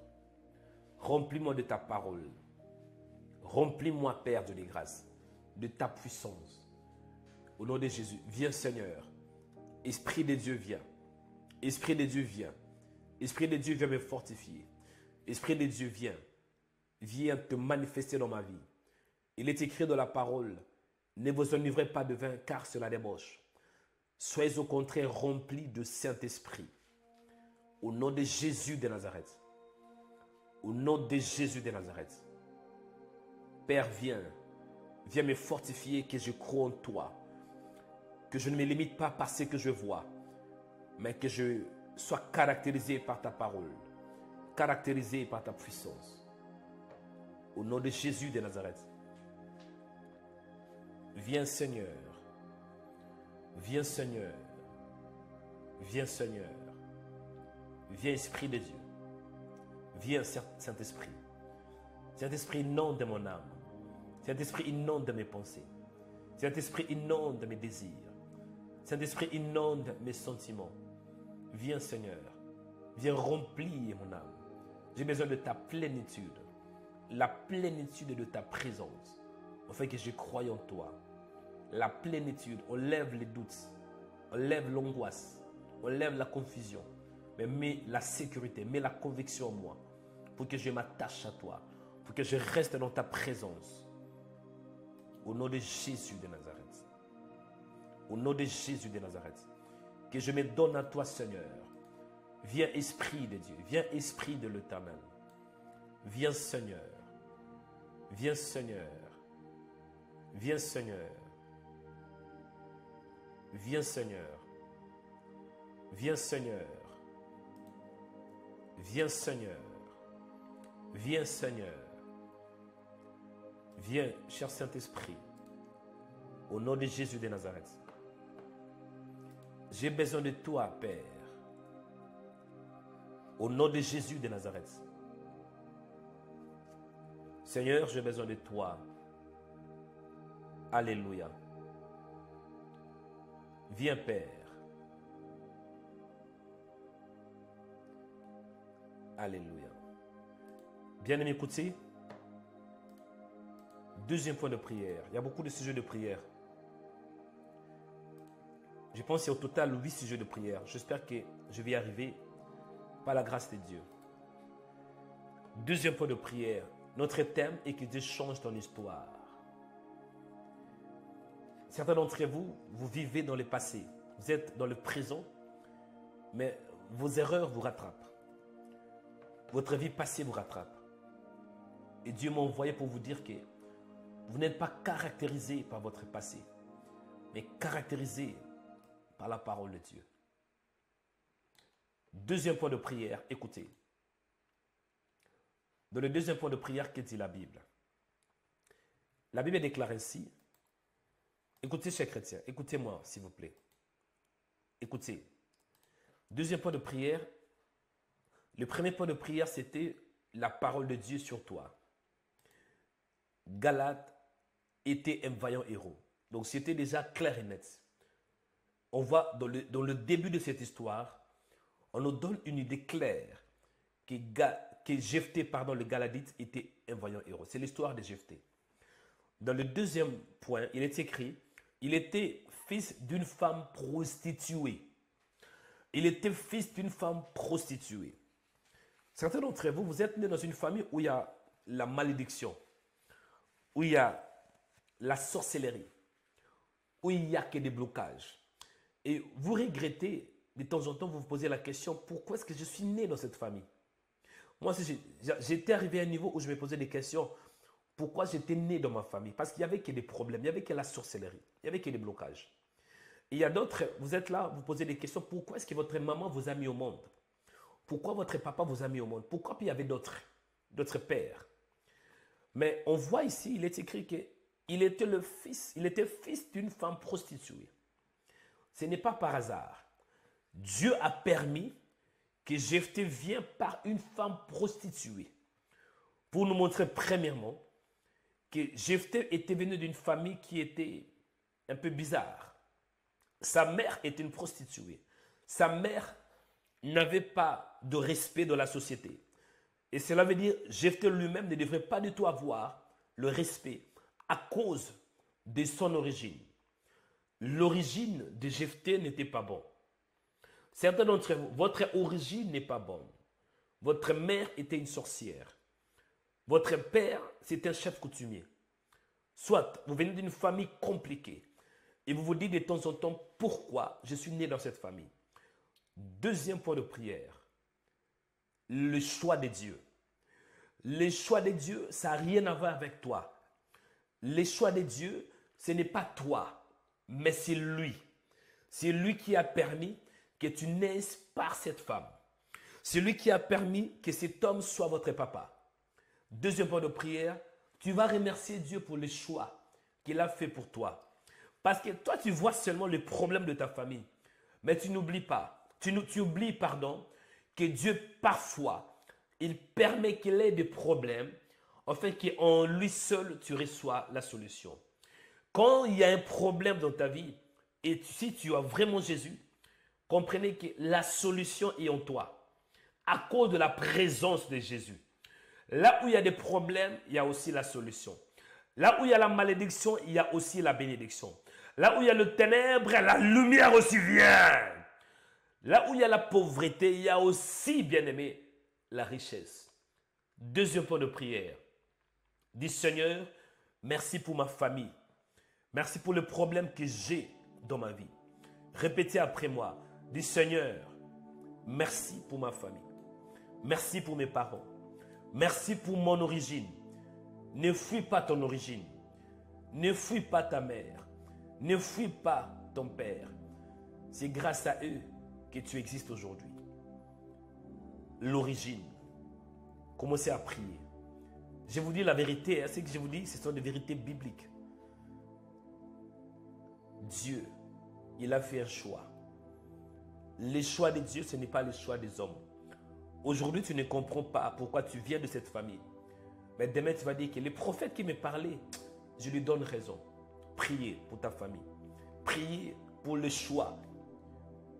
Speaker 2: Remplis-moi de ta parole. Remplis-moi, Père de les grâces, de ta puissance. Au nom de Jésus, viens Seigneur. Esprit de Dieu, viens. Esprit de Dieu, viens. Esprit de Dieu, viens me fortifier. Esprit de Dieu, viens. Viens te manifester dans ma vie. Il est écrit dans la parole, ne vous enivrez pas de vin, car cela débauche. Soyez au contraire remplis de Saint-Esprit. Au nom de Jésus de Nazareth. Au nom de Jésus de Nazareth. Père, viens. Viens me fortifier, que je crois en toi. Que je ne me limite pas par ce que je vois, mais que je sois caractérisé par ta parole, caractérisé par ta puissance. Au nom de Jésus de Nazareth. Viens Seigneur. Viens Seigneur. Viens Seigneur. Viens Esprit de Dieu. Viens Saint-Esprit. Saint-Esprit, inonde mon âme. Saint-Esprit, inonde mes pensées. Saint-Esprit, inonde mes désirs. Saint-Esprit, inonde mes sentiments. Viens Seigneur. Viens remplir mon âme. J'ai besoin de ta plénitude. La plénitude de ta présence. Afin que je croie en toi. La plénitude, on lève les doutes. On lève l'angoisse. On lève la confusion. Mais mets la sécurité, mets la conviction en moi. Pour que je m'attache à toi. Pour que je reste dans ta présence. Au nom de Jésus de Nazareth. Au nom de Jésus de Nazareth. Que je me donne à toi, Seigneur. Viens, Esprit de Dieu. Viens, Esprit de l'Éternel. Viens, Seigneur. Viens, Seigneur. Viens, Seigneur. Viens, Seigneur. Viens, Seigneur. Viens, Seigneur. Viens, Seigneur. Viens, cher Saint-Esprit. Au nom de Jésus de Nazareth. J'ai besoin de toi, Père. Au nom de Jésus de Nazareth. Seigneur, j'ai besoin de toi. Alléluia. Viens, Père. Alléluia. Bien-aimés, écoutez. Deuxième point de prière. Il y a beaucoup de sujets de prière. Je pense qu'il y a au total 8 sujets de prière. J'espère que je vais y arriver par la grâce de Dieu. Deuxième point de prière. Notre thème est que Dieu change ton histoire. Certains d'entre vous, vous vivez dans le passé. Vous êtes dans le présent, mais vos erreurs vous rattrapent. Votre vie passée vous rattrape. Et Dieu m'a envoyé pour vous dire que vous n'êtes pas caractérisé par votre passé, mais caractérisé par la parole de Dieu. Deuxième point de prière, écoutez. Dans le deuxième point de prière, que dit la Bible? La Bible déclare ainsi. Écoutez, chers chrétiens, écoutez-moi, s'il vous plaît. Écoutez. Deuxième point de prière. Le premier point de prière, c'était la parole de Dieu sur toi. Galate était un vaillant héros. Donc, c'était déjà clair et net. On voit dans le début de cette histoire, on nous donne une idée claire que Jephthé, le Galadite, était un vaillant héros. C'est l'histoire de Jephthé. Dans le deuxième point, il est écrit, il était fils d'une femme prostituée. Il était fils d'une femme prostituée. Certains d'entre vous, vous êtes nés dans une famille où il y a la malédiction, où il y a la sorcellerie, où il n'y a que des blocages. Et vous regrettez, de temps en temps, vous vous posez la question, pourquoi est-ce que je suis né dans cette famille? Moi, j'étais arrivé à un niveau où je me posais des questions, pourquoi j'étais né dans ma famille? Parce qu'il n'y avait que des problèmes, il n'y avait que la sorcellerie, il n'y avait que des blocages. Et il y a d'autres, vous êtes là, vous posez des questions, pourquoi est-ce que votre maman vous a mis au monde? Pourquoi votre papa vous a mis au monde? Pourquoi il y avait d'autres pères? Mais on voit ici, il est écrit qu'il était fils d'une femme prostituée. Ce n'est pas par hasard. Dieu a permis que Jephthé vienne par une femme prostituée. Pour nous montrer premièrement que Jephthé était venu d'une famille qui était un peu bizarre. Sa mère était une prostituée. Sa mère n'avait pas de respect dans la société. Et cela veut dire, Jephthé lui-même ne devrait pas du tout avoir le respect à cause de son origine. L'origine de Jephthé n'était pas bonne. Certains d'entre vous, votre origine n'est pas bonne. Votre mère était une sorcière. Votre père, c'était un chef coutumier. Soit vous venez d'une famille compliquée et vous vous dites de temps en temps pourquoi je suis né dans cette famille. Deuxième point de prière, le choix de Dieu. Le choix de Dieu, ça n'a rien à voir avec toi. Le choix de Dieu, ce n'est pas toi, mais c'est lui. C'est lui qui a permis que tu naisses par cette femme. C'est lui qui a permis que cet homme soit votre papa. Deuxième point de prière, tu vas remercier Dieu pour le choix qu'il a fait pour toi. Parce que toi, tu vois seulement les problèmes de ta famille. Mais tu n'oublies pas, tu oublies, que Dieu, parfois, il permet qu'il ait des problèmes, afin qu'en lui seul, tu reçois la solution. Quand il y a un problème dans ta vie, et si tu as vraiment Jésus, comprenez que la solution est en toi, à cause de la présence de Jésus. Là où il y a des problèmes, il y a aussi la solution. Là où il y a la malédiction, il y a aussi la bénédiction. Là où il y a le ténèbre, la lumière aussi vient. Là où il y a la pauvreté, il y a aussi, bien-aimé, la richesse. Deuxième point de prière. Dis Seigneur, merci pour ma famille. Merci pour le problème que j'ai dans ma vie. Répétez après moi. Dis Seigneur, merci pour ma famille. Merci pour mes parents. Merci pour mon origine. Ne fuis pas ton origine. Ne fuis pas ta mère. Ne fuis pas ton père. C'est grâce à eux que tu existes aujourd'hui. L'origine. Commencez à prier. Je vous dis la vérité. Ce que je vous dis, ce sont des vérités bibliques. Dieu, il a fait un choix. Le choix de Dieu, ce n'est pas le choix des hommes. Aujourd'hui, tu ne comprends pas pourquoi tu viens de cette famille. Mais demain, tu vas dire que le prophète qui me parlait, je lui donne raison. Priez pour ta famille. Priez pour le choix.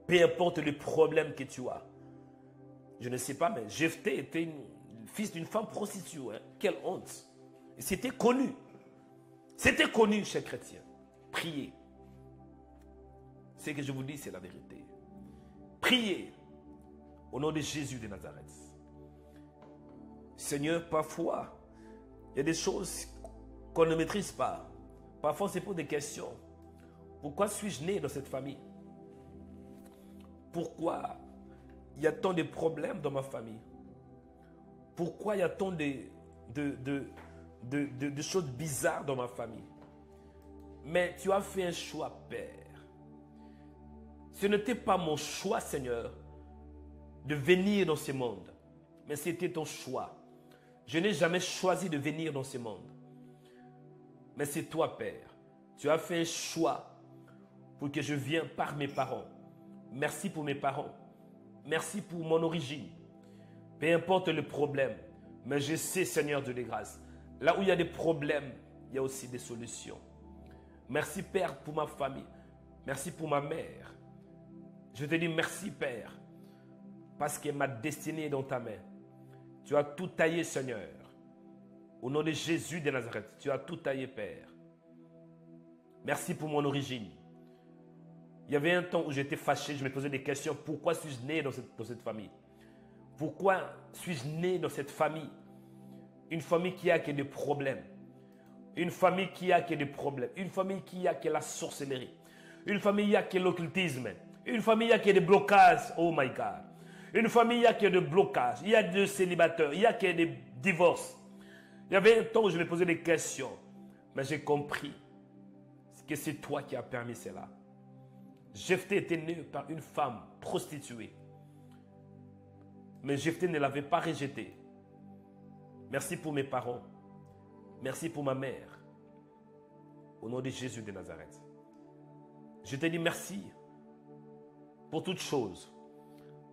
Speaker 2: Peu importe le problème que tu as. Je ne sais pas, mais Jephthé était fils d'une femme prostituée. Hein? Quelle honte. Et c'était connu. C'était connu, chers chrétiens. Priez. Ce que je vous dis, c'est la vérité. Priez. Au nom de Jésus de Nazareth. Seigneur, parfois, il y a des choses qu'on ne maîtrise pas. Parfois, c'est pour des questions. Pourquoi suis-je né dans cette famille? Pourquoi il y a tant de problèmes dans ma famille? Pourquoi il y a tant de choses bizarres dans ma famille? Mais tu as fait un choix, Père. Ce n'était pas mon choix, Seigneur, de venir dans ce monde. Mais c'était ton choix. Je n'ai jamais choisi de venir dans ce monde. Mais c'est toi, Père. Tu as fait un choix pour que je vienne par mes parents. Merci pour mes parents. Merci pour mon origine. Peu importe le problème. Mais je sais, Seigneur Dieu de grâce, là où il y a des problèmes, il y a aussi des solutions. Merci, Père, pour ma famille. Merci pour ma mère. Je te dis merci, Père, parce que ma destinée est dans ta main. Tu as tout taillé, Seigneur. Au nom de Jésus de Nazareth, tu as tout taillé, Père. Merci pour mon origine. Il y avait un temps où j'étais fâché, je me posais des questions. Pourquoi suis-je né dans cette famille? Pourquoi suis-je né dans cette famille? Une famille qui a que des problèmes. Une famille qui a que des problèmes. Une famille qui a que la sorcellerie. Une famille qui a que l'occultisme. Une famille qui a que des blocages. Oh my God. Une famille qui a que des blocages. Il y a des célibataires. Il y a que des divorces. Il y avait un temps où je me posais des questions. Mais j'ai compris que c'est toi qui as permis cela. Jephthé était né par une femme prostituée. Mais Jephthé ne l'avait pas rejeté. Merci pour mes parents. Merci pour ma mère. Au nom de Jésus de Nazareth. Je te dis merci pour toutes choses.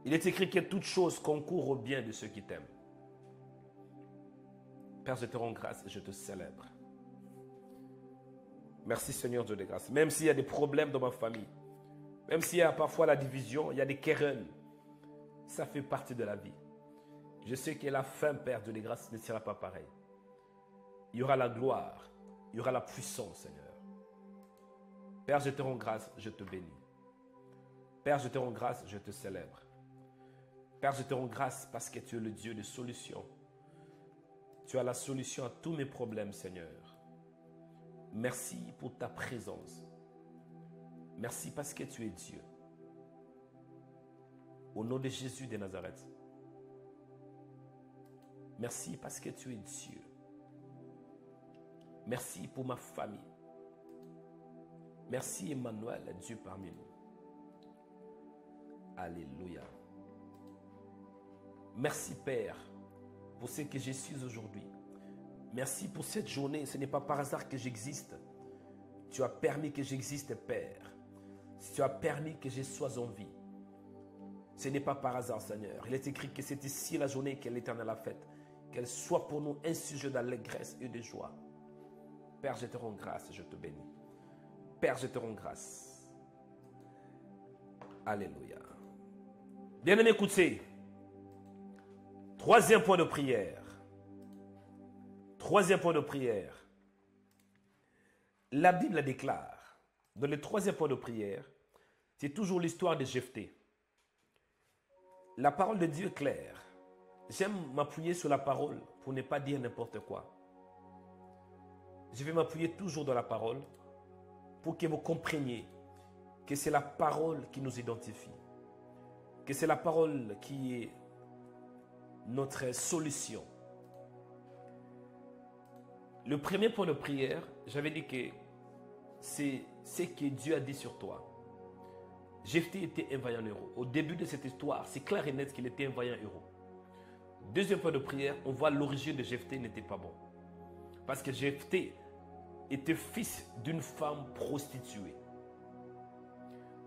Speaker 2: Il est écrit que toutes choses concourent au bien de ceux qui t'aiment. Père, je te rends grâce et je te célèbre. Merci Seigneur Dieu de grâce. Même s'il y a des problèmes dans ma famille, même s'il y a parfois la division, il y a des querelles, ça fait partie de la vie. Je sais que la fin, Père de les grâces, ne sera pas pareille. Il y aura la gloire, il y aura la puissance, Seigneur. Père, je te rends grâce, je te bénis. Père, je te rends grâce, je te célèbre. Père, je te rends grâce parce que tu es le Dieu de solutions. Tu as la solution à tous mes problèmes, Seigneur. Merci pour ta présence. Merci parce que tu es Dieu. Au nom de Jésus de Nazareth. Merci parce que tu es Dieu. Merci pour ma famille. Merci Emmanuel, Dieu parmi nous. Alléluia. Merci Père pour ce que je suis aujourd'hui. Merci pour cette journée. Ce n'est pas par hasard que j'existe. Tu as permis que j'existe, Père. Tu as permis que je sois en vie. Ce n'est pas par hasard, Seigneur. Il est écrit que c'est ici la journée que l'Éternel a faite. Qu'elle soit pour nous un sujet d'allégresse et de joie. Père, je te rends grâce, je te bénis. Père, je te rends grâce. Alléluia. Bien-aimés, écoutez. Troisième point de prière. Troisième point de prière. La Bible déclare, dans le troisième point de prière, c'est toujours l'histoire de Jephthé. La parole de Dieu est claire. J'aime m'appuyer sur la parole pour ne pas dire n'importe quoi. Je vais m'appuyer toujours dans la parole pour que vous compreniez que c'est la parole qui nous identifie. Que c'est la parole qui est notre solution. Le premier point de prière, j'avais dit que c'est ce que Dieu a dit sur toi. Jephthé était un vaillant héros. Au début de cette histoire, c'est clair et net qu'il était un vaillant héros. Deuxième point de prière, on voit l'origine de Jephthé n'était pas bon. Parce que Jephthé était fils d'une femme prostituée.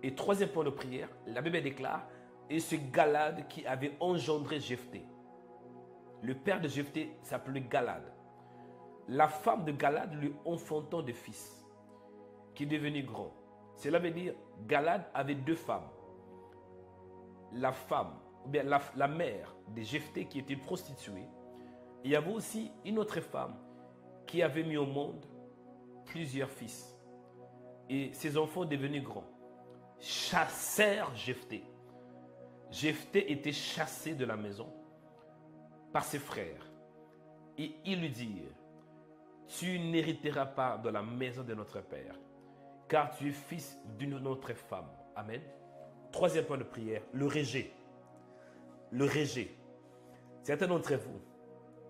Speaker 2: Et troisième point de prière, la Bible déclare, et ce Galad qui avait engendré Jephthé. Le père de Jephthé s'appelait Galad. La femme de Galad lui enfantant de fils, qui est devenu grand. Cela veut dire Galad avait deux femmes. La femme, ou bien la mère de Jephthé qui était prostituée. Il y avait aussi une autre femme qui avait mis au monde plusieurs fils. Et ses enfants devenus grands. Chassèrent Jephthé. Jephthé était chassé de la maison par ses frères. Et ils lui dirent, tu n'hériteras pas de la maison de notre père, car tu es fils d'une autre femme. Amen. Troisième point de prière, le rejet. Le rejet. Certains d'entre vous,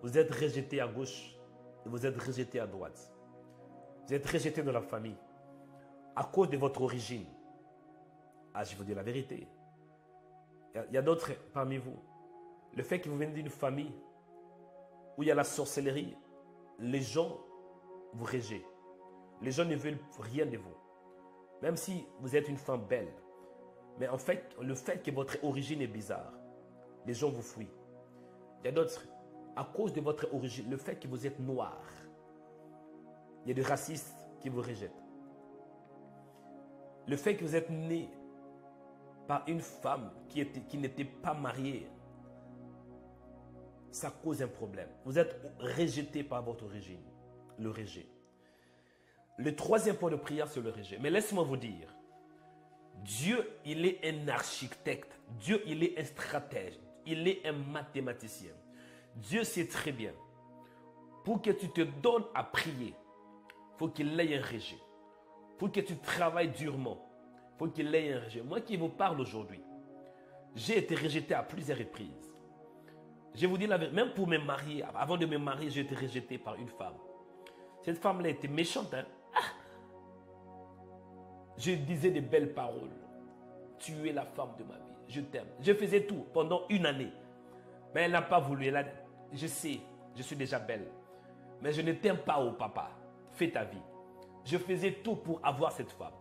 Speaker 2: vous êtes rejetés à gauche et vous êtes rejetés à droite. Vous êtes rejetés dans la famille à cause de votre origine. Ah, je vous dis la vérité. Il y a d'autres parmi vous. Le fait que vous venez d'une famille où il y a la sorcellerie, les gens vous rejettent. Les gens ne veulent rien de vous. Même si vous êtes une femme belle. Mais en fait, le fait que votre origine est bizarre, les gens vous fuient. Il y a d'autres, à cause de votre origine, le fait que vous êtes noir, il y a des racistes qui vous rejettent. Le fait que vous êtes né par une femme qui n'était pas mariée, ça cause un problème. Vous êtes rejeté par votre origine, le rejet. Le troisième point de prière, c'est le rejet. Mais laisse-moi vous dire, Dieu, il est un architecte. Dieu, il est un stratège. Il est un mathématicien. Dieu sait très bien, pour que tu te donnes à prier, il faut qu'il ait un rejet. Pour que tu travailles durement, il faut qu'il ait un rejet. Moi qui vous parle aujourd'hui, j'ai été rejeté à plusieurs reprises. Je vous dis la vérité, même pour me marier, avant de me marier, j'ai été rejeté par une femme. Cette femme-là était méchante. Hein? Je disais des belles paroles. Tu es la femme de ma vie. Je t'aime. Je faisais tout pendant une année. Mais elle n'a pas voulu. Je sais, je suis déjà belle. Mais je ne t'aime pas, oh papa. Fais ta vie. Je faisais tout pour avoir cette femme.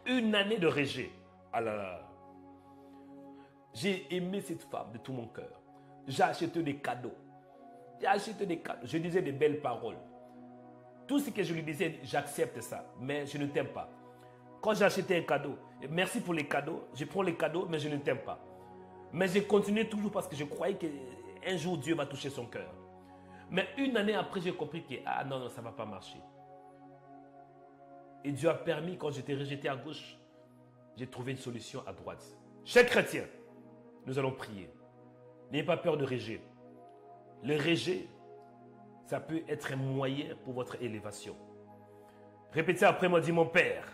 Speaker 2: Une année de rejet. Ah là là. J'ai aimé cette femme de tout mon cœur. J'ai acheté des cadeaux. Je disais des belles paroles. Tout ce que je lui disais, j'accepte ça. Mais je ne t'aime pas. Quand j'ai acheté un cadeau, merci pour les cadeaux. Je prends les cadeaux, mais je ne t'aime pas. Mais j'ai continué toujours parce que je croyais qu'un jour Dieu va toucher son cœur. Mais une année après, j'ai compris que non, ça ne va pas marcher. Et Dieu a permis, quand j'étais rejeté à gauche, j'ai trouvé une solution à droite. Chers chrétiens, nous allons prier. N'ayez pas peur de rejet. Le rejet, ça peut être un moyen pour votre élévation. Répétez après moi, dis mon Père.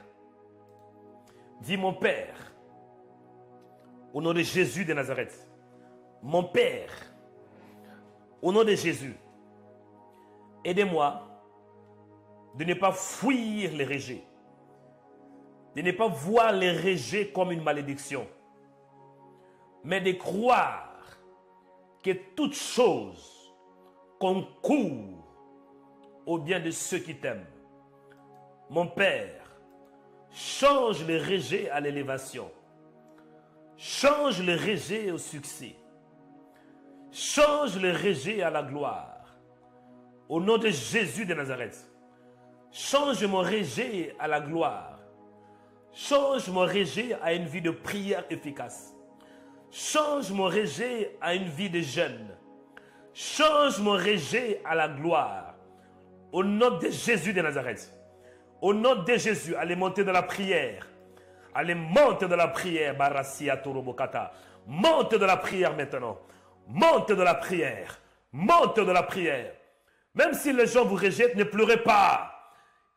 Speaker 2: Dis mon Père. Au nom de Jésus de Nazareth. Mon Père. Au nom de Jésus. Aidez-moi de ne pas fuir les rejets. De ne pas voir les rejets comme une malédiction. Mais de croire que toute chose concourt au bien de ceux qui t'aiment. Mon Père, change le rejet à l'élévation. Change le rejet au succès. Change le rejet à la gloire. Au nom de Jésus de Nazareth. Change mon rejet à la gloire. Change mon rejet à une vie de prière efficace. Change mon rejet à une vie de jeûne. Change mon rejet à la gloire. Au nom de Jésus de Nazareth. Au nom de Jésus, allez monter dans la prière. Allez monter dans la prière. Barassia Torobokata. Monte dans la prière maintenant. Monte dans la prière. Monte dans la prière. Même si les gens vous rejettent, ne pleurez pas.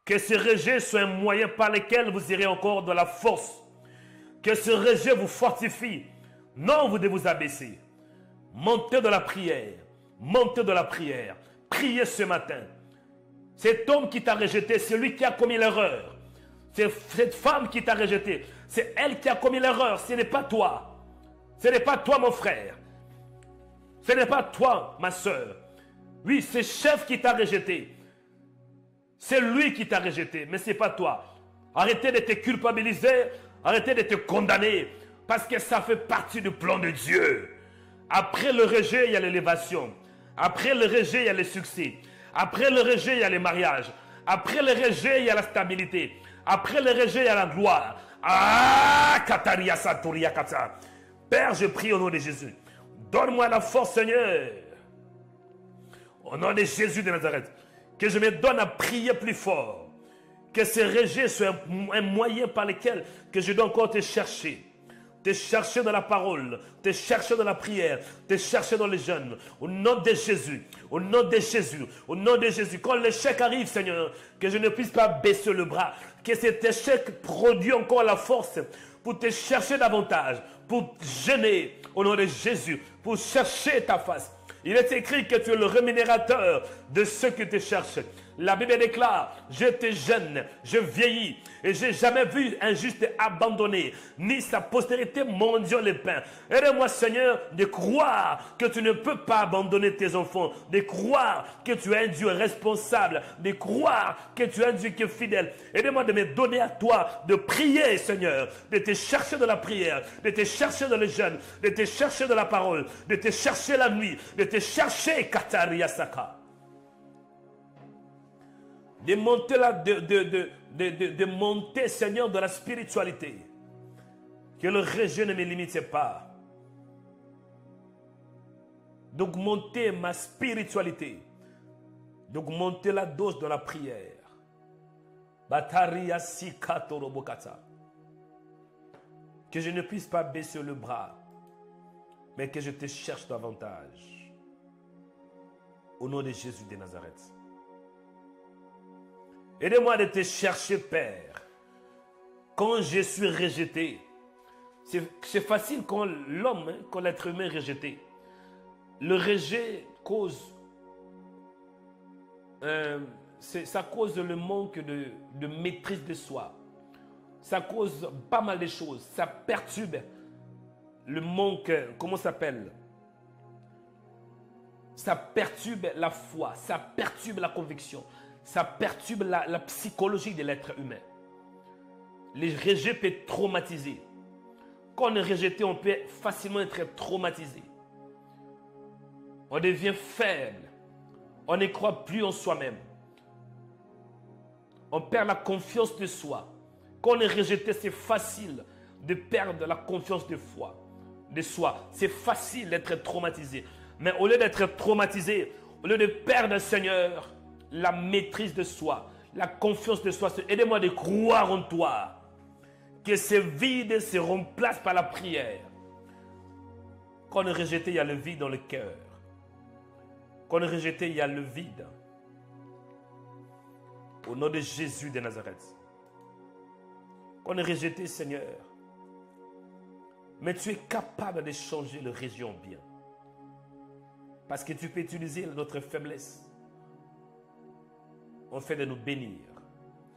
Speaker 2: Que ce rejet soit un moyen par lequel vous irez encore de la force. Que ce rejet vous fortifie. Non, vous devez vous abaisser. Montez dans la prière. Montez dans la prière. Priez ce matin. Cet homme qui t'a rejeté, c'est lui qui a commis l'erreur. C'est cette femme qui t'a rejeté. C'est elle qui a commis l'erreur. Ce n'est pas toi. Ce n'est pas toi, mon frère. Ce n'est pas toi, ma soeur. Oui, c'est le chef qui t'a rejeté. C'est lui qui t'a rejeté, mais ce n'est pas toi. Arrêtez de te culpabiliser. Arrêtez de te condamner. Parce que ça fait partie du plan de Dieu. Après le rejet, il y a l'élévation. Après le rejet, il y a le succès. Après le rejet, il y a les mariages. Après le rejet, il y a la stabilité. Après le rejet, il y a la gloire. Kataria Saturia Kata. Père, je prie au nom de Jésus. Donne-moi la force, Seigneur. Au nom de Jésus de Nazareth. Que je me donne à prier plus fort. Que ce rejet soit un moyen par lequel que je dois encore te chercher. Te chercher dans la parole, te chercher dans la prière, te chercher dans les jeûnes. Au nom de Jésus, au nom de Jésus, au nom de Jésus. Quand l'échec arrive, Seigneur, que je ne puisse pas baisser le bras. Que cet échec produise encore la force pour te chercher davantage, pour jeûner au nom de Jésus, pour chercher ta face. Il est écrit que tu es le rémunérateur de ceux qui te cherchent. La Bible déclare, je te jeûne, je vieillis, et je n'ai jamais vu un juste abandonné, ni sa postérité mendiant le pain. Aide-moi, Seigneur, de croire que tu ne peux pas abandonner tes enfants, de croire que tu es un Dieu responsable, de croire que tu es un Dieu qui est fidèle. Aide-moi de me donner à toi, de prier, Seigneur, de te chercher dans la prière, de te chercher dans le jeûne, de te chercher dans la parole, de te chercher la nuit, de te chercher, Kataria Saka. De monter, Seigneur, dans la spiritualité. Que le rejet ne me limite pas. D'augmenter ma spiritualité. D'augmenter la dose de la prière. Bataria Sikatorobokata. Que je ne puisse pas baisser le bras, mais que je te cherche davantage. Au nom de Jésus de Nazareth. Aide-moi de te chercher, Père. Quand je suis rejeté, c'est facile quand l'homme, quand l'être humain est rejeté. Le rejet cause, ça cause le manque de maîtrise de soi. Ça cause pas mal de choses. Ça perturbe le manque, comment ça s'appelle? Ça perturbe la foi, ça perturbe la conviction. Ça perturbe la psychologie de l'être humain. Le rejet peut traumatiser. Quand on est rejeté, on peut facilement être traumatisé. On devient faible. On ne croit plus en soi-même. On perd la confiance de soi. Quand on est rejeté, c'est facile de perdre la confiance de foi, de soi. C'est facile d'être traumatisé. Mais au lieu d'être traumatisé, au lieu de perdre, Seigneur, la maîtrise de soi, la confiance de soi, aidez-moi de croire en toi. Que ce vide se remplace par la prière. Quand on est rejeté, il y a le vide dans le cœur. Quand on est rejeté, il y a le vide. Au nom de Jésus de Nazareth. Quand on est rejeté, Seigneur, mais tu es capable de changer le région en bien. Parce que tu peux utiliser notre faiblesse en fait de nous bénir.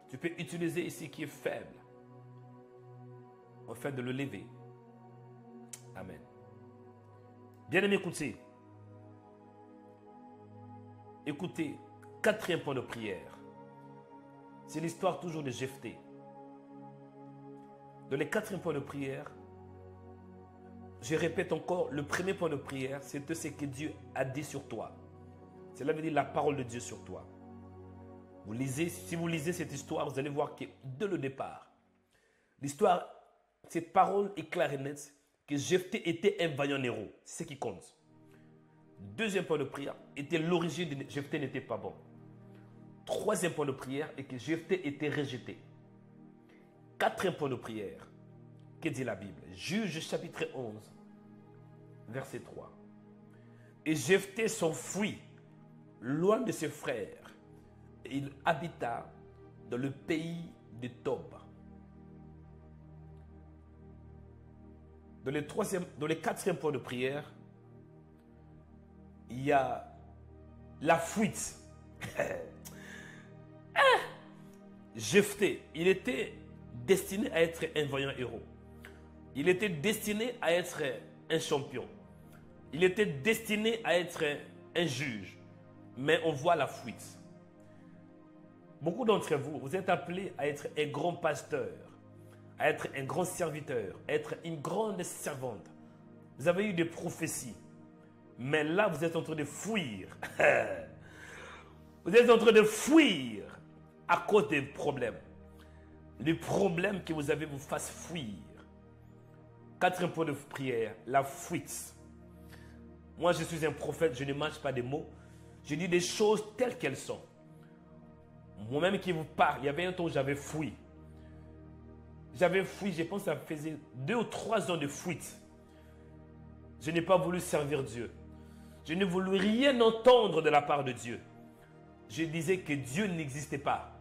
Speaker 2: Tu peux utiliser ici qui est faible en fait de le lever. Amen. Bien-aimés, écoutez. Écoutez, quatrième point de prière. C'est l'histoire toujours de Jephthé. Dans les quatrième point de prière, je répète encore, le premier point de prière, c'est ce que Dieu a dit sur toi. Cela veut dire la parole de Dieu sur toi. Vous lisez, si vous lisez cette histoire, vous allez voir que dès le départ, l'histoire, cette parole est claire et nette, que Jephthé était un vaillant héros. C'est ce qui compte. Deuxième point de prière, était l'origine de Jephthé n'était pas bon. Troisième point de prière est que Jephthé était rejeté. Quatrième point de prière, que dit la Bible? Juge chapitre 11, verset 3. Et Jephthé s'enfuit loin de ses frères. Et il habita dans le pays de Tob. Dans le quatrième point de prière, il y a la fuite. Jephthé, il était destiné à être un vaillant héros. Il était destiné à être un champion. Il était destiné à être un juge. Mais on voit la fuite. Beaucoup d'entre vous, vous êtes appelés à être un grand pasteur, à être un grand serviteur, à être une grande servante. Vous avez eu des prophéties. Mais là, vous êtes en train de fuir. Vous êtes en train de fuir à cause des problèmes. Les problèmes que vous avez vous fassent fuir. Quatrième point de prière, la fuite. Moi, je suis un prophète, je ne mange pas des mots. Je dis des choses telles qu'elles sont. Moi-même qui vous parle, il y avait un temps où j'avais fui. J'avais fui, je pense que ça faisait 2 ou 3 ans de fuite. Je n'ai pas voulu servir Dieu. Je ne voulais rien entendre de la part de Dieu. Je disais que Dieu n'existait pas.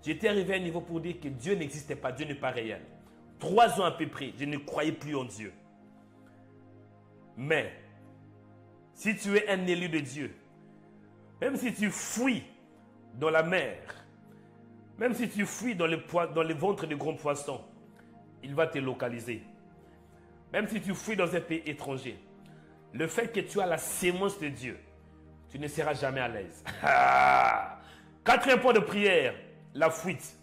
Speaker 2: J'étais arrivé à un niveau pour dire que Dieu n'existait pas, Dieu n'est pas réel. 3 ans à peu près, je ne croyais plus en Dieu. Mais, si tu es un élu de Dieu, même si tu fuis dans la mer, même si tu fuis dans le ventre de grands poissons, il va te localiser. Même si tu fuis dans un pays étranger, le fait que tu as la sémence de Dieu, tu ne seras jamais à l'aise. Quatrième point de prière, la fuite.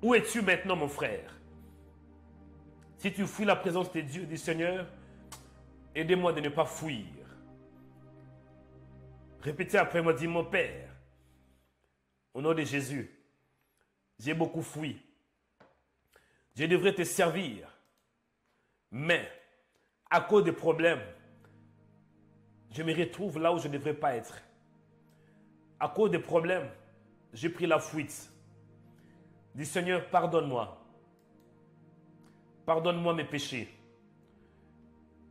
Speaker 2: Où es-tu maintenant, mon frère? Si tu fuis la présence de Dieu, dis Seigneur, aidez-moi de ne pas fuir. Répétez après moi, dis mon Père, au nom de Jésus, j'ai beaucoup fui. Je devrais te servir. Mais, à cause des problèmes, je me retrouve là où je ne devrais pas être. À cause des problèmes, j'ai pris la fuite. Dis Seigneur, pardonne-moi. Pardonne-moi mes péchés.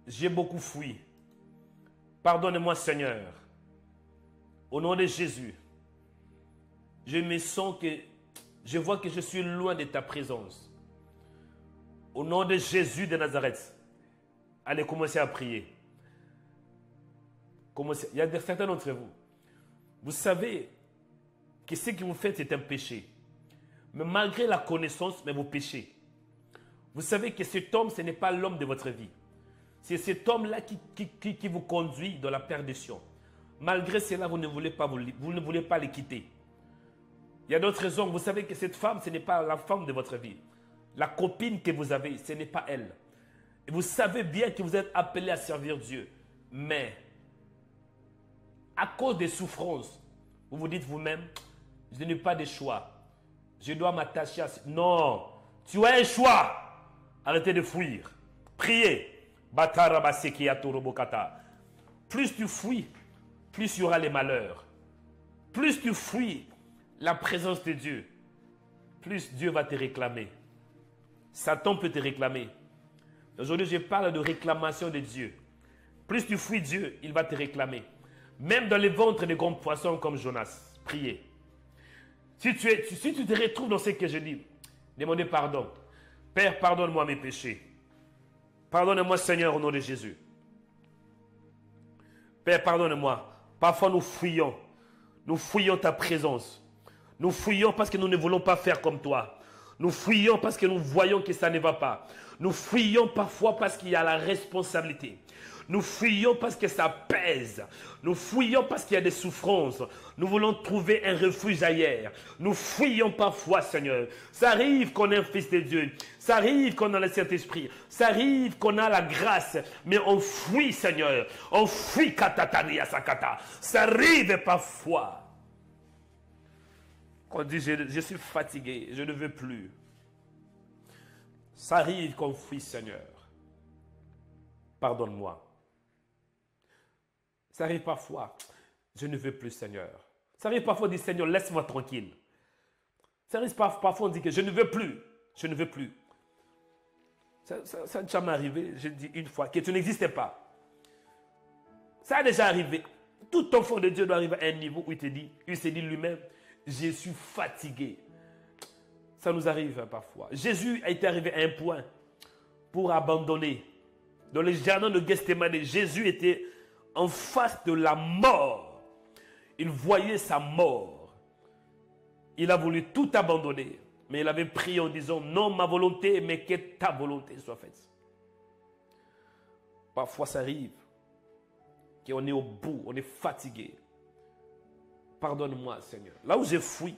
Speaker 2: J'ai beaucoup fui. Pardonne-moi Seigneur. Au nom de Jésus, je me sens que, je vois que je suis loin de ta présence. Au nom de Jésus de Nazareth, allez commencer à prier. Commencez. Il y a certains d'entre vous. Vous savez que ce que vous faites est un péché. Mais malgré la connaissance, mais vous péchez. Vous savez que cet homme, ce n'est pas l'homme de votre vie. C'est cet homme-là qui vous conduit dans la perdition. Malgré cela, vous ne voulez pas le quitter. Il y a d'autres raisons. Vous savez que cette femme, ce n'est pas la femme de votre vie. La copine que vous avez, ce n'est pas elle. Et vous savez bien que vous êtes appelé à servir Dieu. Mais, à cause des souffrances, vous vous dites vous-même, je n'ai pas de choix. Je dois m'attacher à... Non, tu as un choix. Arrêtez de fuir. Priez. Plus tu fuis, plus il y aura les malheurs. Plus tu fuis la présence de Dieu, plus Dieu va te réclamer. Satan peut te réclamer. Aujourd'hui, je parle de réclamation de Dieu. Plus tu fuis Dieu, il va te réclamer. Même dans les ventres des grands poissons comme Jonas, priez. Si tu te retrouves dans ce que je dis, demandez pardon. Père, pardonne-moi mes péchés. Pardonne-moi, Seigneur, au nom de Jésus. Père, pardonne-moi. Parfois, nous fuyons. Nous fuyons ta présence. Nous fuyons parce que nous ne voulons pas faire comme toi. Nous fuyons parce que nous voyons que ça ne va pas. Nous fuyons parfois parce qu'il y a la responsabilité. Nous fuyons parce que ça pèse. Nous fuyons parce qu'il y a des souffrances. Nous voulons trouver un refuge ailleurs. Nous fuyons parfois, Seigneur. Ça arrive qu'on est un fils de Dieu. Ça arrive qu'on a le Saint-Esprit. Ça arrive qu'on a la grâce. Mais on fuit, Seigneur. On fuit katatania sakata. Ça arrive parfois. On dit, je suis fatigué. Je ne veux plus. Ça arrive qu'on fuit, Seigneur. Pardonne-moi. Ça arrive parfois, je ne veux plus, Seigneur. Ça arrive parfois, on dit, Seigneur, laisse-moi tranquille. Ça arrive parfois, on dit que je ne veux plus. Je ne veux plus. Ça a déjà m'arrivé, je dis une fois, que tu n'existais pas. Ça a déjà arrivé. Tout enfant de Dieu doit arriver à un niveau où il se dit lui-même, je suis fatigué. Ça nous arrive parfois. Jésus a été arrivé à un point pour abandonner. Dans le jardin de Gethsémani, Jésus était en face de la mort. Il voyait sa mort. Il a voulu tout abandonner. Mais il avait prié en disant, non ma volonté, mais que ta volonté soit faite. Parfois ça arrive qu'on est au bout, on est fatigué. Pardonne-moi, Seigneur. Là où j'ai fui,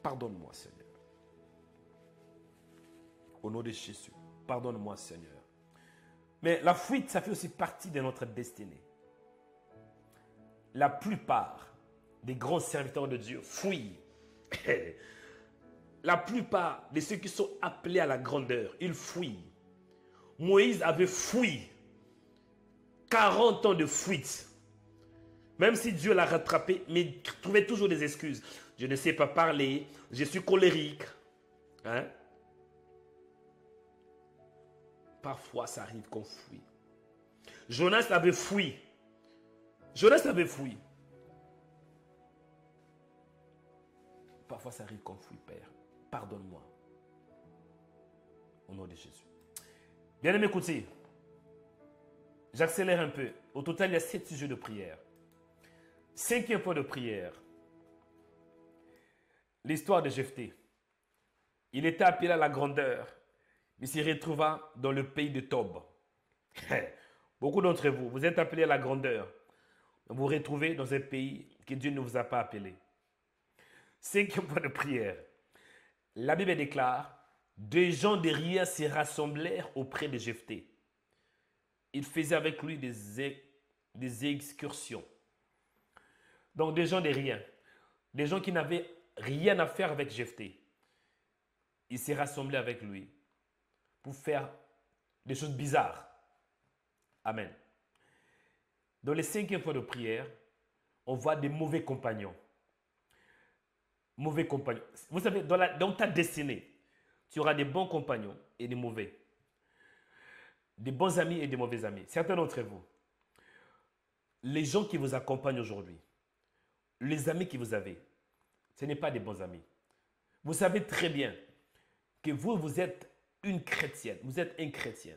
Speaker 2: pardonne-moi, Seigneur. Au nom de Jésus, pardonne-moi, Seigneur. Mais la fuite, ça fait aussi partie de notre destinée. La plupart des grands serviteurs de Dieu fuient. La plupart de ceux qui sont appelés à la grandeur, ils fuient. Moïse avait fui. 40 ans de fuite. Même si Dieu l'a rattrapé, mais il trouvait toujours des excuses. Je ne sais pas parler, je suis colérique. Hein? Parfois, ça arrive qu'on fuit. Jonas avait fui. Jonas avait fui. Parfois, ça arrive qu'on fuit, Père. Pardonne-moi. Au nom de Jésus. Bien aimé, écoutez. J'accélère un peu. Au total, il y a 7 sujets de prière. 5e point de prière. L'histoire de Jephthé. Il était appelé à la grandeur. Il s'y retrouva dans le pays de Tob. Beaucoup d'entre vous, vous êtes appelés à la grandeur. Vous vous retrouvez dans un pays que Dieu ne vous a pas appelé. 5e point de prière. La Bible déclare, des gens de rien se rassemblèrent auprès de Jephthé. Ils faisaient avec lui des excursions. Donc des gens de rien. Des gens qui n'avaient rien à faire avec Jephthé. Ils se rassemblaient avec lui pour faire des choses bizarres. Amen. Dans les 5e fois de prière, on voit des mauvais compagnons. Mauvais compagnons. Vous savez, dans ta destinée, tu auras des bons compagnons et des mauvais. Des bons amis et des mauvais amis. Certains d'entre vous, les gens qui vous accompagnent aujourd'hui, les amis que vous avez, ce n'est pas des bons amis. Vous savez très bien que vous êtes une chrétienne, vous êtes un chrétien.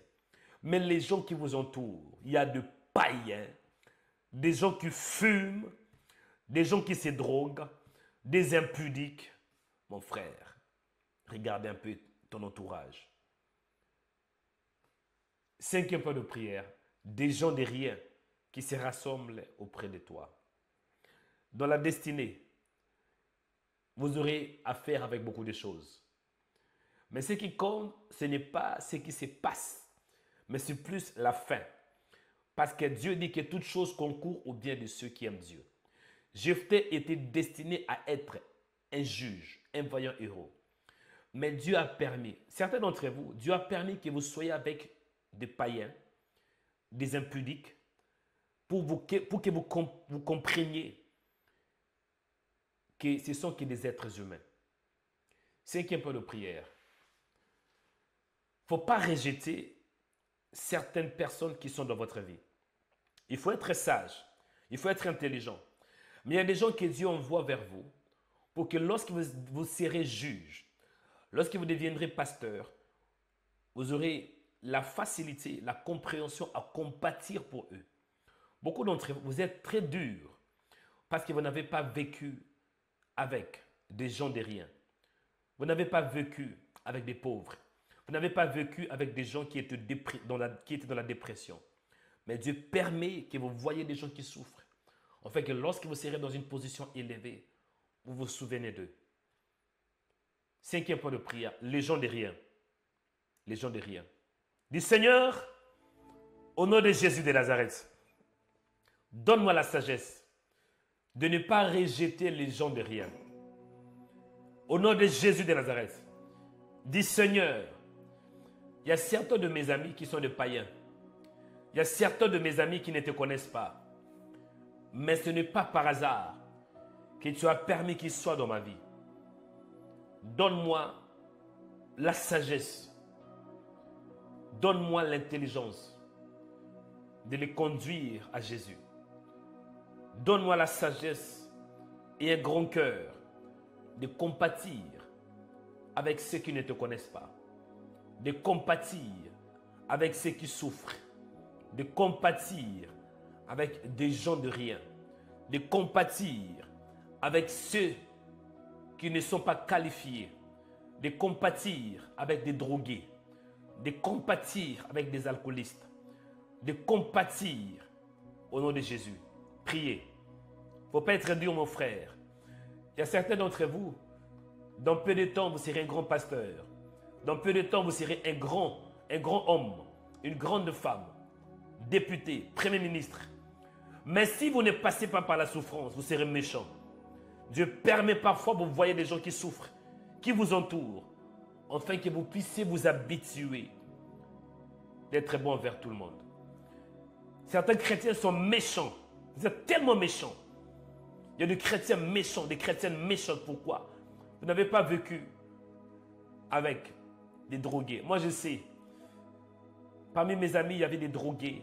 Speaker 2: Mais les gens qui vous entourent, il y a de païens, des gens qui fument, des gens qui se droguent, des impudiques. Mon frère, regarde un peu ton entourage. 5e point de prière, des gens de rien qui se rassemblent auprès de toi. Dans la destinée, vous aurez affaire avec beaucoup de choses. Mais ce qui compte, ce n'est pas ce qui se passe, mais c'est plus la fin. Parce que Dieu dit que toute chose concourt au bien de ceux qui aiment Dieu. Jephthé était destiné à être un juge, un vaillant héros. Mais Dieu a permis, certains d'entre vous, Dieu a permis que vous soyez avec des païens, des impudiques, pour que vous compreniez que ce sont que des êtres humains. Cinquième point de prière. Il ne faut pas rejeter certaines personnes qui sont dans votre vie. Il faut être sage, il faut être intelligent. Mais il y a des gens que Dieu envoie vers vous pour que lorsque vous serez juge, lorsque vous deviendrez pasteur, vous aurez la facilité, la compréhension à compatir pour eux. Beaucoup d'entre vous, vous êtes très durs parce que vous n'avez pas vécu avec des gens de rien. Vous n'avez pas vécu avec des pauvres. Vous n'avez pas vécu avec des gens qui étaient dans la dépression. Mais Dieu permet que vous voyez des gens qui souffrent. En fait que lorsque vous serez dans une position élevée, vous vous souvenez d'eux. Cinquième point de prière, les gens de rien. Les gens de rien. Dis Seigneur, au nom de Jésus de Nazareth, donne-moi la sagesse de ne pas rejeter les gens de rien. Au nom de Jésus de Nazareth, dis Seigneur, il y a certains de mes amis qui sont des païens. Il y a certains de mes amis qui ne te connaissent pas. Mais ce n'est pas par hasard que tu as permis qu'ils soient dans ma vie. Donne-moi la sagesse. Donne-moi l'intelligence de les conduire à Jésus. Donne-moi la sagesse et un grand cœur de compatir avec ceux qui ne te connaissent pas. De compatir avec ceux qui souffrent. De compatir avec des gens de rien. De compatir avec ceux qui ne sont pas qualifiés. De compatir avec des drogués. De compatir avec des alcoolistes. De compatir au nom de Jésus. Priez. Il ne faut pas être dur, mon frère. Il y a certains d'entre vous, dans peu de temps, vous serez un grand pasteur. Dans peu de temps, vous serez un grand homme, une grande femme, député, premier ministre. Mais si vous ne passez pas par la souffrance, vous serez méchant. Dieu permet parfois, vous voyez des gens qui souffrent, qui vous entourent, afin que vous puissiez vous habituer d'être bon envers tout le monde. Certains chrétiens sont méchants. Vous êtes tellement méchants. Il y a des chrétiens méchants, des chrétiennes méchantes. Pourquoi? Vous n'avez pas vécu avec des drogués. Moi, je sais. Parmi mes amis, il y avait des drogués.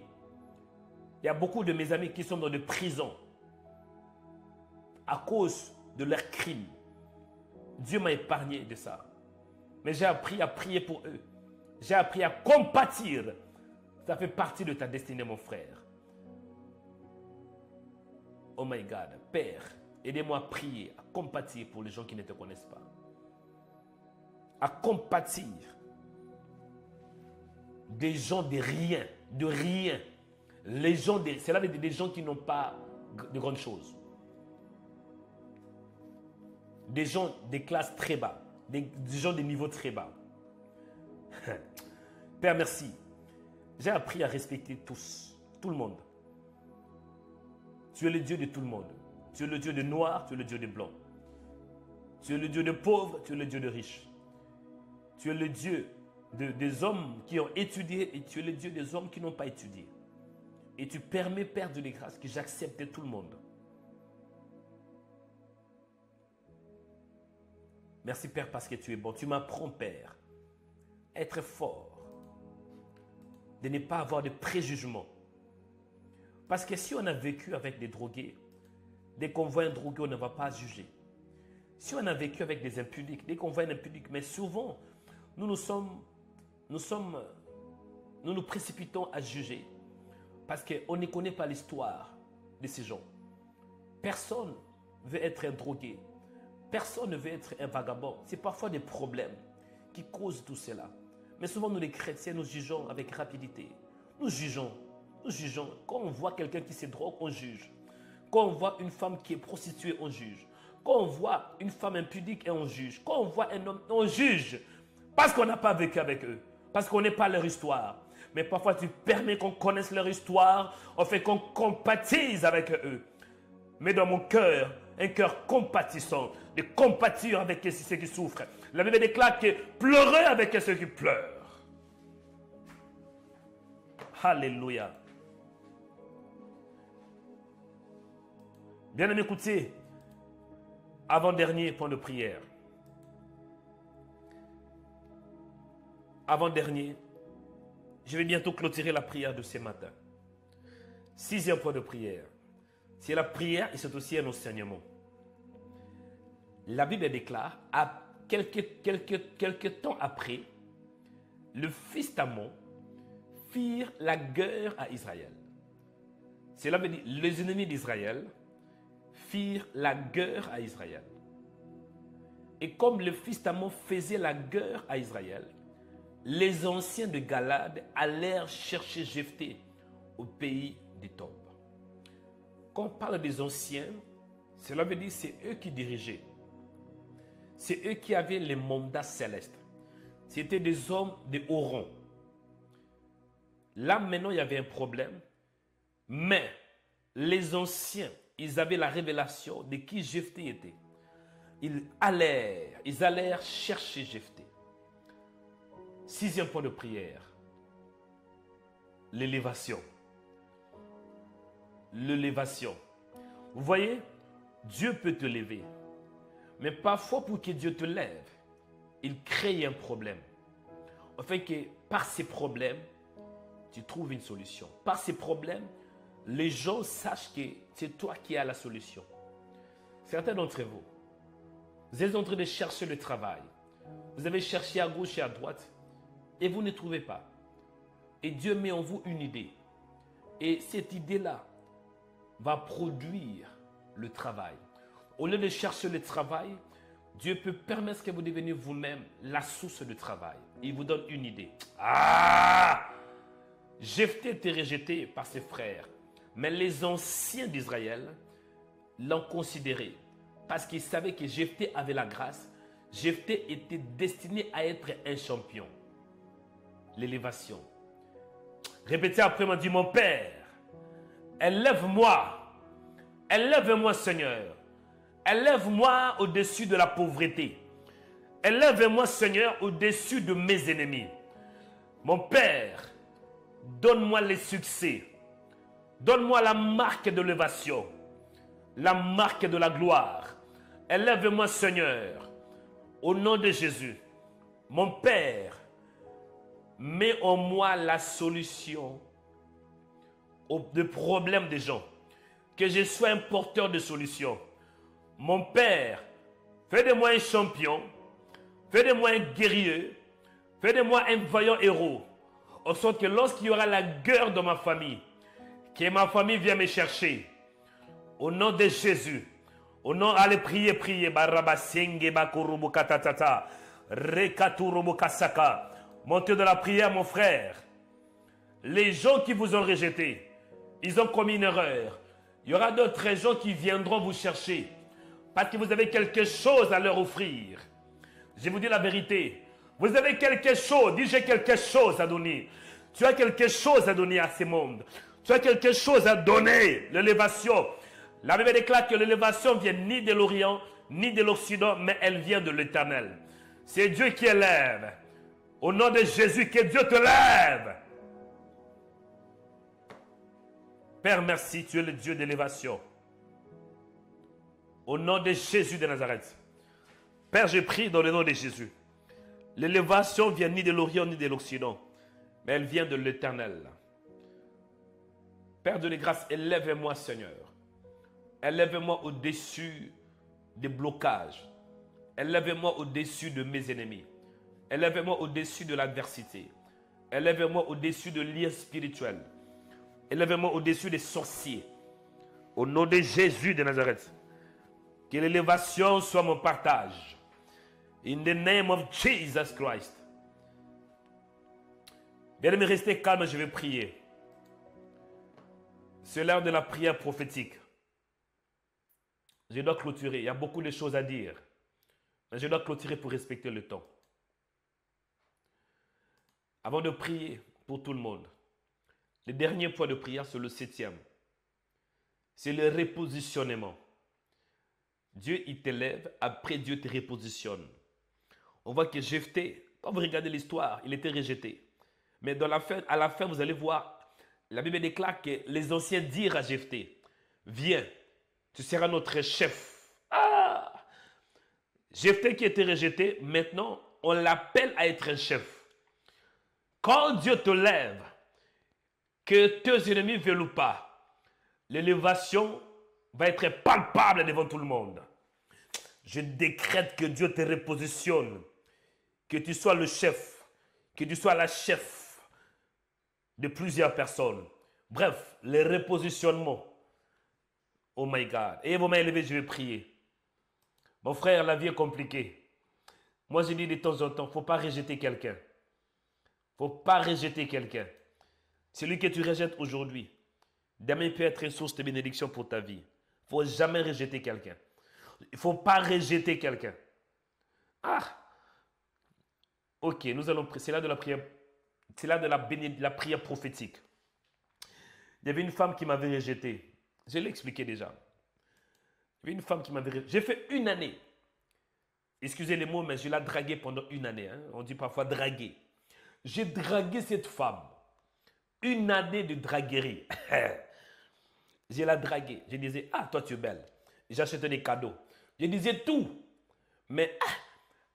Speaker 2: Il y a beaucoup de mes amis qui sont dans des prisons à cause de leurs crimes. Dieu m'a épargné de ça. Mais j'ai appris à prier pour eux. J'ai appris à compatir. Ça fait partie de ta destinée, mon frère. Oh my God, Père, aidez-moi à prier, à compatir pour les gens qui ne te connaissent pas. À compatir des gens de rien, de rien. Les gens c'est là des gens qui n'ont pas de grandes choses. Des gens des classes très bas, des gens des niveaux très bas. Père, merci. J'ai appris à respecter tous, tout le monde. Tu es le Dieu de tout le monde. Tu es le Dieu de noirs, tu es le Dieu de blancs. Tu es le Dieu de pauvres, tu es le Dieu de riches. Tu es le Dieu des hommes qui ont étudié et tu es le Dieu des hommes qui n'ont pas étudié. Et tu permets, Père de les grâces, que j'accepte tout le monde. Merci, Père, parce que tu es bon. Tu m'apprends, Père, à être fort, de ne pas avoir de préjugements. Parce que si on a vécu avec des drogués, dès qu'on voit un drogué, on ne va pas juger. Si on a vécu avec des impudiques, dès qu'on voit un impudique, mais souvent, nous nous précipitons à juger parce qu'on ne connaît pas l'histoire de ces gens. Personne ne veut être un drogué. Personne ne veut être un vagabond. C'est parfois des problèmes qui causent tout cela. Mais souvent, nous les chrétiens, nous jugeons avec rapidité. Nous jugeons. Quand on voit quelqu'un qui se drogue, on juge. Quand on voit une femme qui est prostituée, on juge. Quand on voit une femme impudique, on juge. Quand on voit un homme, on juge. Parce qu'on n'a pas vécu avec eux. Parce qu'on n'est pas leur histoire. Mais parfois, tu permets qu'on connaisse leur histoire. On fait qu'on compatisse avec eux. Mais dans mon cœur, un cœur compatissant. De compatir avec ceux qui souffrent. La Bible déclare que pleurer avec ceux qui pleurent. Alléluia. Bien aimé, écoutez, avant-dernier point de prière. Avant-dernier, je vais bientôt clôturer la prière de ce matin. 6e point de prière. C'est la prière et c'est aussi un enseignement. La Bible déclare, à quelques temps après, le fils d'Amon firent la guerre à Israël. Cela veut dire, les ennemis d'Israël firent la guerre à Israël. Et comme le fils d'Amon faisait la guerre à Israël, les anciens de Galade allèrent chercher Jephthé au pays des Tob. Quand on parle des anciens, cela veut dire que c'est eux qui dirigeaient. C'est eux qui avaient les mandats célestes. C'était des hommes de haut rang. Là, maintenant, il y avait un problème. Mais les anciens, ils avaient la révélation de qui Jephthé était. Ils allèrent chercher Jephthé. 6e point de prière. L'élévation. L'élévation. Vous voyez, Dieu peut te lever. Mais parfois, pour que Dieu te lève, il crée un problème. Afin que par ces problèmes, tu trouves une solution. Par ces problèmes, les gens sachent que c'est toi qui as la solution. Certains d'entre vous, vous êtes en train de chercher le travail. Vous avez cherché à gauche et à droite et vous ne trouvez pas. Et Dieu met en vous une idée. Et cette idée-là va produire le travail. Au lieu de chercher le travail, Dieu peut permettre que vous deveniez vous-même la source de travail. Il vous donne une idée. Ah! Jephthé était rejeté par ses frères. Mais les anciens d'Israël l'ont considéré. Parce qu'ils savaient que Jephthé avait la grâce. Jephthé était destiné à être un champion. L'élévation. Répétez après moi, dit mon Père, élève-moi. Élève-moi, Seigneur. Élève-moi au-dessus de la pauvreté. Élève-moi, Seigneur, au-dessus de mes ennemis. Mon Père, donne-moi les succès. Donne-moi la marque de l'élévation. La marque de la gloire. Élève-moi, Seigneur, au nom de Jésus. Mon Père, mets en moi la solution aux problèmes des gens. Que je sois un porteur de solutions. Mon Père, fais de moi un champion, fais de moi un guerrier, fais de moi un vaillant héros, en sorte que lorsqu'il y aura la guerre dans ma famille, que ma famille vienne me chercher, au nom de Jésus, au nom, allez prier, prier, montez de la prière, mon frère. Les gens qui vous ont rejeté, ils ont commis une erreur. Il y aura d'autres gens qui viendront vous chercher. Parce que vous avez quelque chose à leur offrir. Je vous dis la vérité. Vous avez quelque chose. Dis, j'ai quelque chose à donner. Tu as quelque chose à donner à ce monde. Tu as quelque chose à donner. L'élévation. La Bible déclare que l'élévation vient ni de l'Orient, ni de l'Occident, mais elle vient de l'Éternel. C'est Dieu qui élève. Au nom de Jésus, que Dieu te lève. Père, merci, tu es le Dieu d'élévation. Au nom de Jésus de Nazareth. Père, je prie dans le nom de Jésus. L'élévation vient ni de l'Orient ni de l'Occident, mais elle vient de l'Éternel. Père de les grâces, élève-moi, Seigneur. Élève-moi au-dessus des blocages. Élève-moi au-dessus de mes ennemis. Élève-moi au-dessus de l'adversité. Élève-moi au-dessus de liens spirituels. Élève-moi au-dessus des sorciers. Au nom de Jésus de Nazareth. Que l'élévation soit mon partage. In the name of Jesus Christ. Bien-aimés, restez calme, je vais prier. C'est l'heure de la prière prophétique. Je dois clôturer. Il y a beaucoup de choses à dire. Mais je dois clôturer pour respecter le temps. Avant de prier pour tout le monde, le dernier point de prière, c'est le 7e. C'est le repositionnement. Dieu, il t'élève, après Dieu te repositionne. On voit que Jephthé, quand vous regardez l'histoire, il était rejeté. Mais à la fin, vous allez voir, La Bible déclare que les anciens dirent à Jephthé, viens, tu seras notre chef. Ah! Jephthé qui était rejeté, maintenant, on l'appelle à être un chef. Quand Dieu te lève, que tes ennemis veulent ou pas, l'élévation va être palpable devant tout le monde. Je décrète que Dieu te repositionne, que tu sois le chef, que tu sois la chef de plusieurs personnes. Bref, les repositionnements. Oh my God. Et vos mains élevées, je vais prier. Mon frère, la vie est compliquée. Moi, je dis de temps en temps, il ne faut pas rejeter quelqu'un. Il ne faut pas rejeter quelqu'un. Celui que tu rejettes aujourd'hui, demain peut être une source de bénédiction pour ta vie. Il ne faut jamais rejeter quelqu'un. Il ne faut pas rejeter quelqu'un. Ah! Ok, nous allons prier. C'est là de la prière. C'est là de la prière prophétique. Il y avait une femme qui m'avait rejeté. Je l'ai expliqué déjà. Il y avait une femme qui m'avait rejeté. J'ai fait une année. Excusez les mots, mais je l'ai draguée pendant une année. Hein. On dit parfois draguer. J'ai dragué cette femme. Une année de draguerie. Je la draguée. Je disais, ah, toi tu es belle. J'achetais des cadeaux. Je disais tout. Mais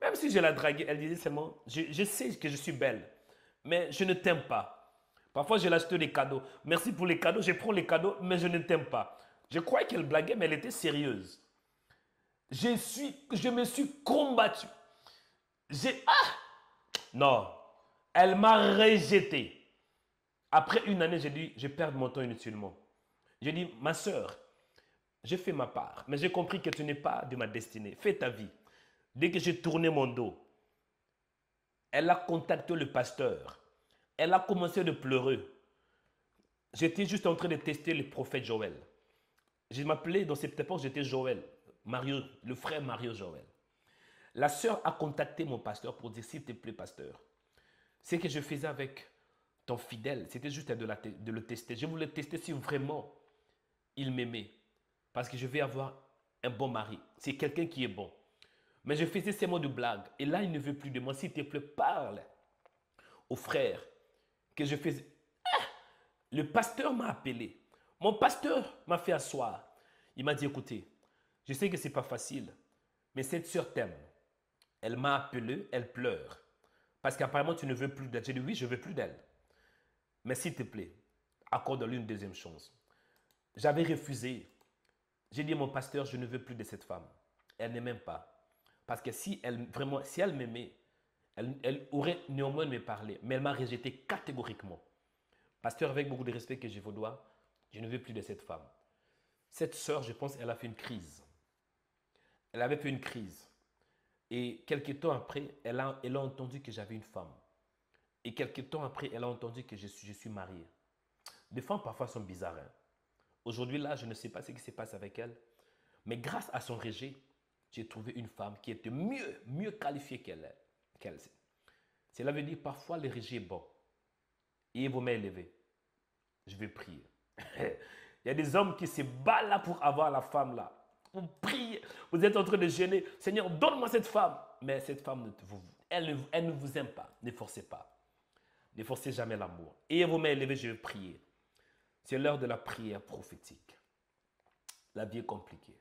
Speaker 2: même si je la draguais, elle disait seulement, je sais que je suis belle, mais je ne t'aime pas. Parfois, je l'achetais des cadeaux. Merci pour les cadeaux, je prends les cadeaux, mais je ne t'aime pas. Je croyais qu'elle blaguait, mais elle était sérieuse. Je me suis combattu. Non, elle m'a rejeté. Après une année, j'ai dit, je perds mon temps inutilement. J'ai dit, ma soeur, j'ai fait ma part, mais j'ai compris que tu n'es pas de ma destinée. Fais ta vie. Dès que j'ai tourné mon dos, elle a contacté le pasteur. Elle a commencé de pleurer. J'étais juste en train de tester le prophète Joël. Je m'appelais, dans cette époque, j'étais Joël, Mario, le frère Mario Joël. La sœur a contacté mon pasteur pour dire, s'il te plaît, pasteur, ce que je faisais avec ton fidèle, c'était juste de le tester. Je voulais tester si vraiment il m'aimait. Parce que je vais avoir un bon mari. C'est quelqu'un qui est bon. Mais je faisais ces mots de blague. Et là, il ne veut plus de moi. S'il te plaît, parle au frère que je faisais. Ah! Le pasteur m'a appelé. Mon pasteur m'a fait asseoir. Il m'a dit, écoutez, je sais que ce n'est pas facile, mais cette sœur t'aime. Elle m'a appelé, elle pleure. Parce qu'apparemment, tu ne veux plus d'elle. J'ai dit, oui, je ne veux plus d'elle. Mais s'il te plaît, accorde-lui une deuxième chance. J'avais refusé. J'ai dit à mon pasteur, je ne veux plus de cette femme. Elle ne m'aime pas. Parce que si elle m'aimait, elle aurait néanmoins me parlé. Mais elle m'a rejeté catégoriquement. Pasteur, avec beaucoup de respect que je vous dois, je ne veux plus de cette femme. Cette sœur, je pense, elle a fait une crise. Elle avait fait une crise. Et quelques temps après, elle a entendu que j'avais une femme. Et quelques temps après, elle a entendu que je suis marié. Les femmes, parfois, sont bizarres. Hein? Aujourd'hui, là, je ne sais pas ce qui se passe avec elle. Mais grâce à son rejet, j'ai trouvé une femme qui était mieux qualifiée qu'elle. Cela veut dire parfois le rejet est bon. Et vos mains élevées. Je vais prier. Il y a des hommes qui se battent là pour avoir la femme là. Vous priez, vous êtes en train de gêner. Seigneur, donne-moi cette femme. Mais cette femme, elle ne vous aime pas. Ne forcez pas. Ne forcez jamais l'amour. Et vos mains élevées, je vais prier. C'est l'heure de la prière prophétique. La vie est compliquée.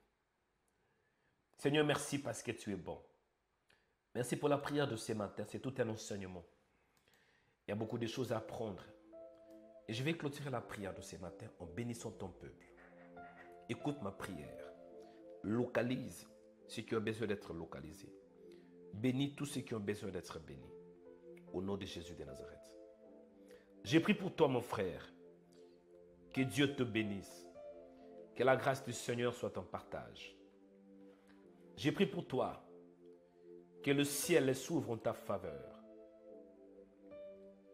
Speaker 2: Seigneur, merci parce que tu es bon. Merci pour la prière de ce matin. C'est tout un enseignement. Il y a beaucoup de choses à apprendre. Et je vais clôturer la prière de ce matin en bénissant ton peuple. Écoute ma prière. Localise ceux qui ont besoin d'être localisés. Bénis tous ceux qui ont besoin d'être bénis. Au nom de Jésus de Nazareth. J'ai prié pour toi, mon frère. Que Dieu te bénisse. Que la grâce du Seigneur soit en partage. J'ai prié pour toi. Que le ciel s'ouvre en ta faveur.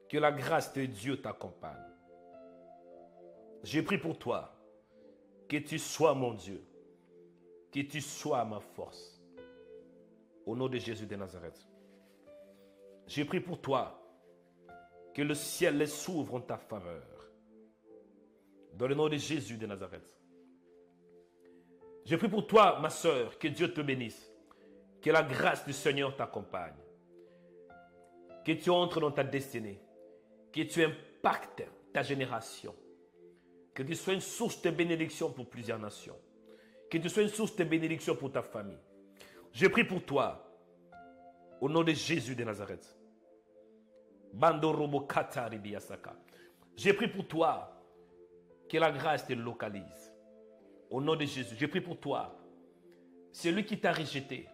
Speaker 2: Que la grâce de Dieu t'accompagne. J'ai prié pour toi. Que tu sois mon Dieu. Que tu sois ma force. Au nom de Jésus de Nazareth. J'ai prié pour toi. Que le ciel s'ouvre en ta faveur. Dans le nom de Jésus de Nazareth. Je prie pour toi, ma soeur, que Dieu te bénisse. Que la grâce du Seigneur t'accompagne. Que tu entres dans ta destinée. Que tu impactes ta génération. Que tu sois une source de bénédiction pour plusieurs nations. Que tu sois une source de bénédiction pour ta famille. Je prie pour toi, au nom de Jésus de Nazareth. Je prie pour toi, que la grâce te localise. Au nom de Jésus, je prie pour toi. Celui qui t'a rejeté,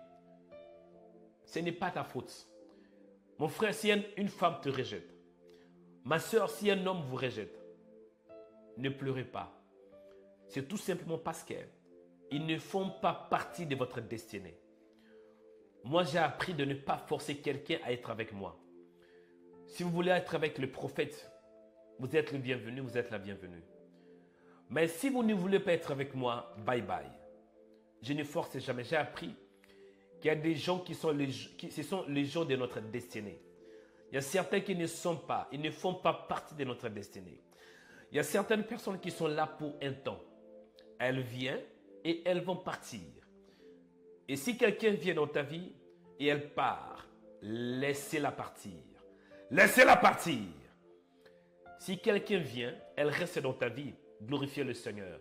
Speaker 2: ce n'est pas ta faute. Mon frère, si une femme te rejette, ma soeur, si un homme vous rejette, ne pleurez pas. C'est tout simplement parce qu'ils ne font pas partie de votre destinée. Moi, j'ai appris de ne pas forcer quelqu'un à être avec moi. Si vous voulez être avec le prophète, vous êtes le bienvenu, vous êtes la bienvenue. Mais si vous ne voulez pas être avec moi, bye bye. Je ne force jamais. J'ai appris qu'il y a des gens ce sont les gens de notre destinée. Il y a certains qui ne sont pas, ils ne font pas partie de notre destinée. Il y a certaines personnes qui sont là pour un temps. Elles viennent et elles vont partir. Et si quelqu'un vient dans ta vie et elle part, laissez-la partir. Laissez-la partir. Si quelqu'un vient, elle reste dans ta vie, glorifiez le Seigneur.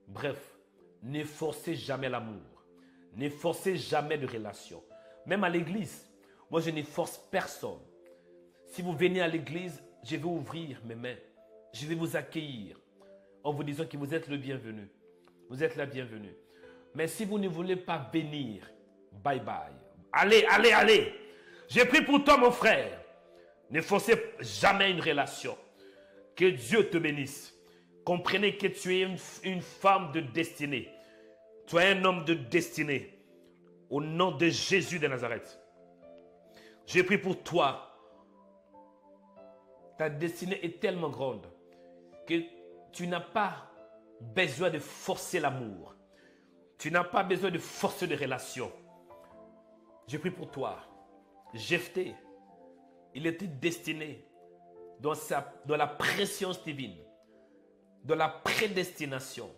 Speaker 2: Bref, ne forcez jamais l'amour. Ne forcez jamais de relation. Même à l'église, moi je ne force personne. Si vous venez à l'église, je vais ouvrir mes mains. Je vais vous accueillir en vous disant que vous êtes le bienvenu. Vous êtes la bienvenue. Mais si vous ne voulez pas venir, bye bye. Allez, allez, allez. J'ai pris pour toi, mon frère. Ne forcez jamais une relation. Que Dieu te bénisse. Comprenez que tu es une femme de destinée. Tu es un homme de destinée. Au nom de Jésus de Nazareth. J'ai pris pour toi. Ta destinée est tellement grande que tu n'as pas besoin de forcer l'amour. Tu n'as pas besoin de forcer des relations. Je prie pour toi. Jephthé, il était destiné dans la préscience divine, dans la prédestination.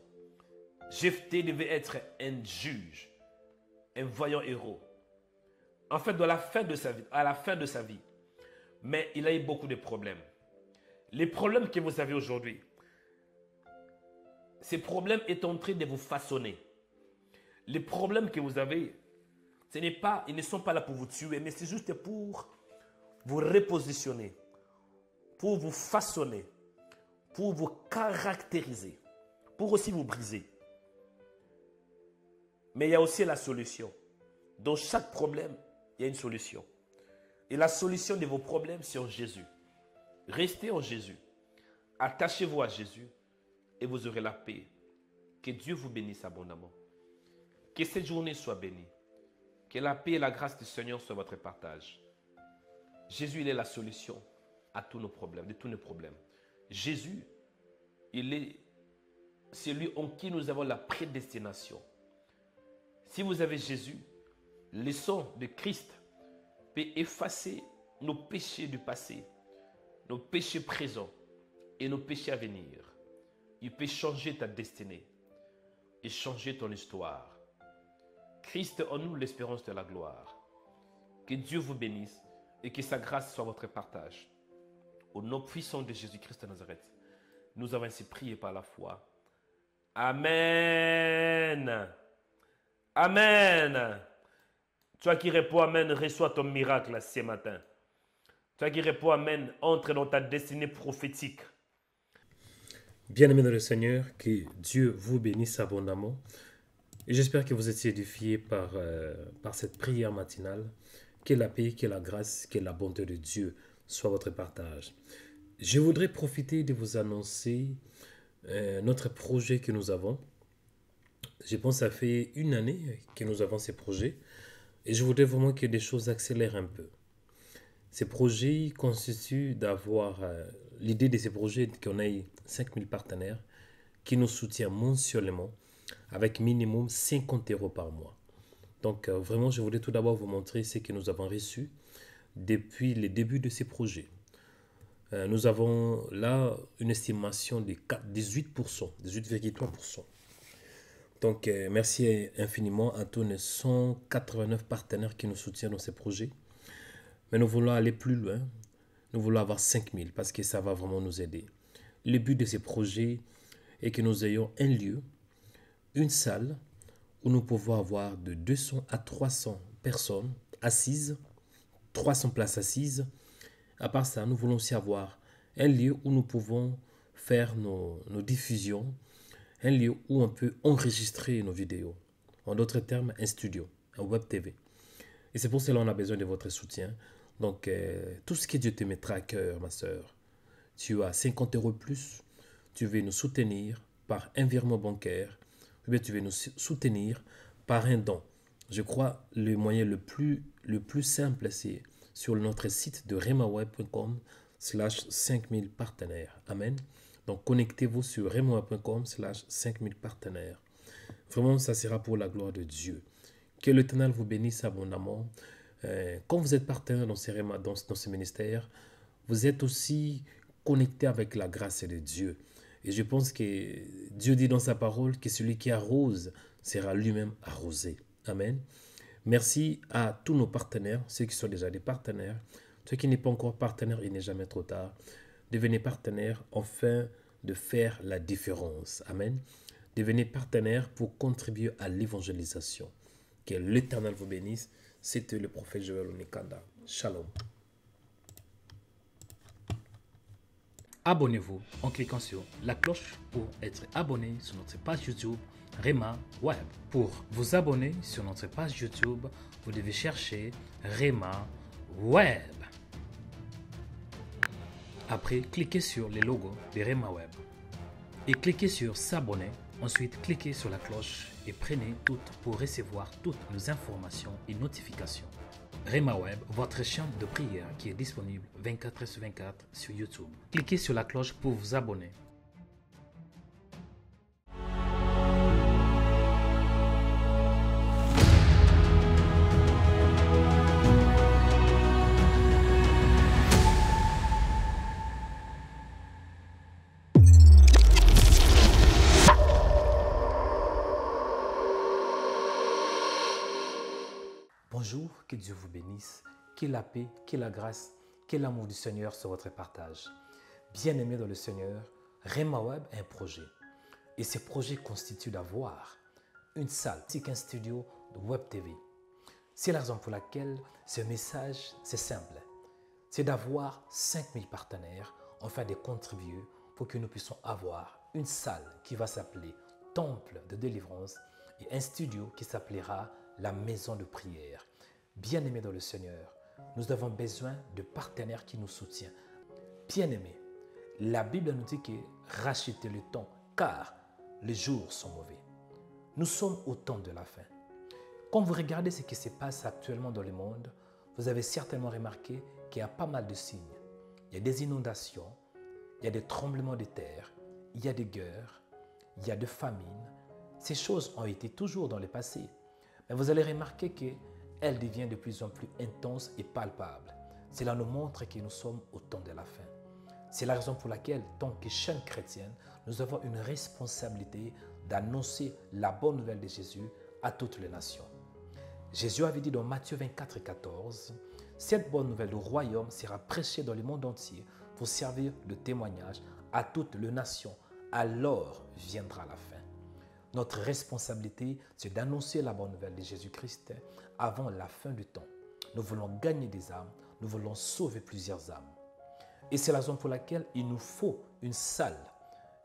Speaker 2: Jephthé devait être un juge, un vaillant héros. En fait, à la fin de sa vie, mais il a eu beaucoup de problèmes. Les problèmes que vous avez aujourd'hui, ces problèmes sont en train de vous façonner. Les problèmes que vous avez, ils ne sont pas là pour vous tuer, mais c'est juste pour vous repositionner, pour vous façonner, pour vous caractériser, pour aussi vous briser. Mais il y a aussi la solution. Dans chaque problème, il y a une solution. Et la solution de vos problèmes, c'est en Jésus. Restez en Jésus. Attachez-vous à Jésus et vous aurez la paix. Que Dieu vous bénisse abondamment. Que cette journée soit bénie. Que la paix et la grâce du Seigneur soient votre partage. Jésus, il est la solution à tous nos problèmes, de tous nos problèmes. Jésus, il est celui en qui nous avons la prédestination. Si vous avez Jésus, le sang de Christ peut effacer nos péchés du passé, nos péchés présents et nos péchés à venir. Il peut changer ta destinée et changer ton histoire. Christ en nous, l'espérance de la gloire. Que Dieu vous bénisse et que sa grâce soit votre partage. Au nom puissant de Jésus-Christ de Nazareth, nous avons ainsi prié par la foi. Amen. Amen. Toi qui réponds Amen, reçois ton miracle ce matin. Toi qui réponds Amen, entre dans ta destinée prophétique.
Speaker 1: Bien-aimés dans le Seigneur, que Dieu vous bénisse abondamment. Et j'espère que vous étiez édifiés par cette prière matinale. Que la paix, que la grâce, que la bonté de Dieu soit votre partage. Je voudrais profiter de vous annoncer notre projet que nous avons. Je pense que ça fait une année que nous avons ces projets. Et je voudrais vraiment que les choses accélèrent un peu. Ces projets constituent d'avoir... l'idée de ces projets est qu'on ait 5000 partenaires qui nous soutiennent mensuellement avec minimum 50 € par mois. Donc vraiment, je voulais tout d'abord vous montrer ce que nous avons reçu depuis le début de ces projets. Nous avons là une estimation de 18%, 18,3%. Donc, merci infiniment à tous les 189 partenaires qui nous soutiennent dans ces projets. Mais nous voulons aller plus loin. Nous voulons avoir 5000 parce que ça va vraiment nous aider. Le but de ces projets et que nous ayons un lieu, une salle où nous pouvons avoir de 200 à 300 personnes assises, 300 places assises. À part ça, nous voulons aussi avoir un lieu où nous pouvons faire nos diffusions, un lieu où on peut enregistrer nos vidéos. En d'autres termes, un studio, un web TV. Et c'est pour cela qu'on a besoin de votre soutien. Donc, tout ce que Dieu te mettra à cœur, ma soeur. Tu as 50 € plus, tu veux nous soutenir par un virement bancaire, ou bien tu veux nous soutenir par un don. Je crois le moyen le plus simple, c'est sur notre site de remaweb.com/5000 partenaires. Amen. Donc, connectez-vous sur remaweb.com/5000 partenaires. Vraiment, ça sera pour la gloire de Dieu. Que l'Éternel vous bénisse abondamment. Quand vous êtes partenaire dans ce ministère, vous êtes aussi connecté avec la grâce de Dieu. Et je pense que Dieu dit dans sa parole que celui qui arrose sera lui-même arrosé. Amen. Merci à tous nos partenaires, ceux qui sont déjà des partenaires. Ceux qui n'est pas encore partenaires, il n'est jamais trop tard. Devenez partenaires afin de faire la différence. Amen. Devenez partenaires pour contribuer à l'évangélisation. Que l'Éternel vous bénisse. C'était le prophète Joël Onikanda. Shalom.
Speaker 3: Abonnez-vous en cliquant sur la cloche pour être abonné sur notre page YouTube Rema Web. Pour vous abonner sur notre page YouTube, vous devez chercher Rema Web. Après, cliquez sur le logo de Rema Web et cliquez sur s'abonner. Ensuite, cliquez sur la cloche et prenez toutes pour recevoir toutes nos informations et notifications. Rema Web, votre chaîne de prière qui est disponible 24/24 sur YouTube. Cliquez sur la cloche pour vous abonner.
Speaker 1: Bonjour, que Dieu vous bénisse, que la paix, que la grâce, que l'amour du Seigneur soit votre partage. Bien-aimés dans le Seigneur, Rema Web est un projet. Et ce projet constitue d'avoir une salle, un studio de Web TV. C'est la raison pour laquelle ce message, c'est simple. C'est d'avoir 5000 partenaires afin de contribuer pour que nous puissions avoir une salle qui va s'appeler Temple de délivrance et un studio qui s'appellera la maison de prière. Bien-aimés dans le Seigneur, nous avons besoin de partenaires qui nous soutiennent. Bien-aimés, la Bible nous dit que rachetez le temps car les jours sont mauvais. Nous sommes au temps de la fin. Quand vous regardez ce qui se passe actuellement dans le monde, vous avez certainement remarqué qu'il y a pas mal de signes. Il y a des inondations, il y a des tremblements de terre, il y a des guerres, il y a des famines. Ces choses ont été toujours dans le passé. Mais vous allez remarquer qu'elles deviennent de plus en plus intenses et palpables. Cela nous montre que nous sommes au temps de la fin. C'est la raison pour laquelle, tant que chaîne chrétienne, nous avons une responsabilité d'annoncer la bonne nouvelle de Jésus à toutes les nations. Jésus avait dit dans Matthieu 24:14, « Cette bonne nouvelle du royaume sera prêchée dans le monde entier pour servir de témoignage à toutes les nations. Alors viendra la fin. » Notre responsabilité, c'est d'annoncer la bonne nouvelle de Jésus-Christ avant la fin du temps. Nous voulons gagner des âmes, nous voulons sauver plusieurs âmes. Et c'est la raison pour laquelle il nous faut une salle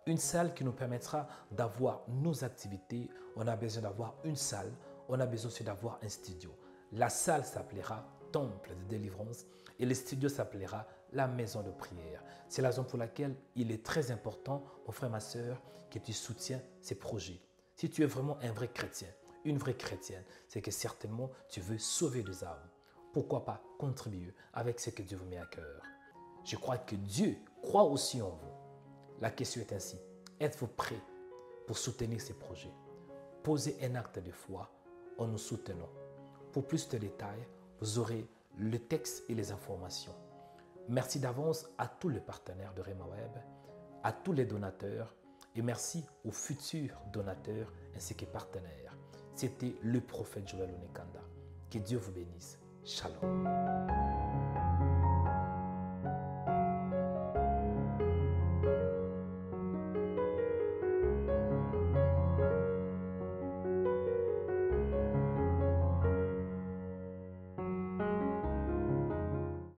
Speaker 1: qui nous permettra d'avoir nos activités. On a besoin d'avoir une salle, on a besoin aussi d'avoir un studio. La salle s'appellera Temple de délivrance et le studio s'appellera la maison de prière. C'est la raison pour laquelle il est très important, mon frère, ma soeur, que tu soutiens ces projets. Si tu es vraiment un vrai chrétien, une vraie chrétienne, c'est que certainement tu veux sauver des âmes. Pourquoi pas contribuer avec ce que Dieu vous met à cœur? Je crois que Dieu croit aussi en vous. La question est ainsi, êtes-vous prêts pour soutenir ces projets? Posez un acte de foi en nous soutenant. Pour plus de détails, vous aurez le texte et les informations. Merci d'avance à tous les partenaires de Rema Web, à tous les donateurs et merci aux futurs donateurs ainsi que partenaires. C'était le prophète Joël Onikanda. Que Dieu vous bénisse. Shalom.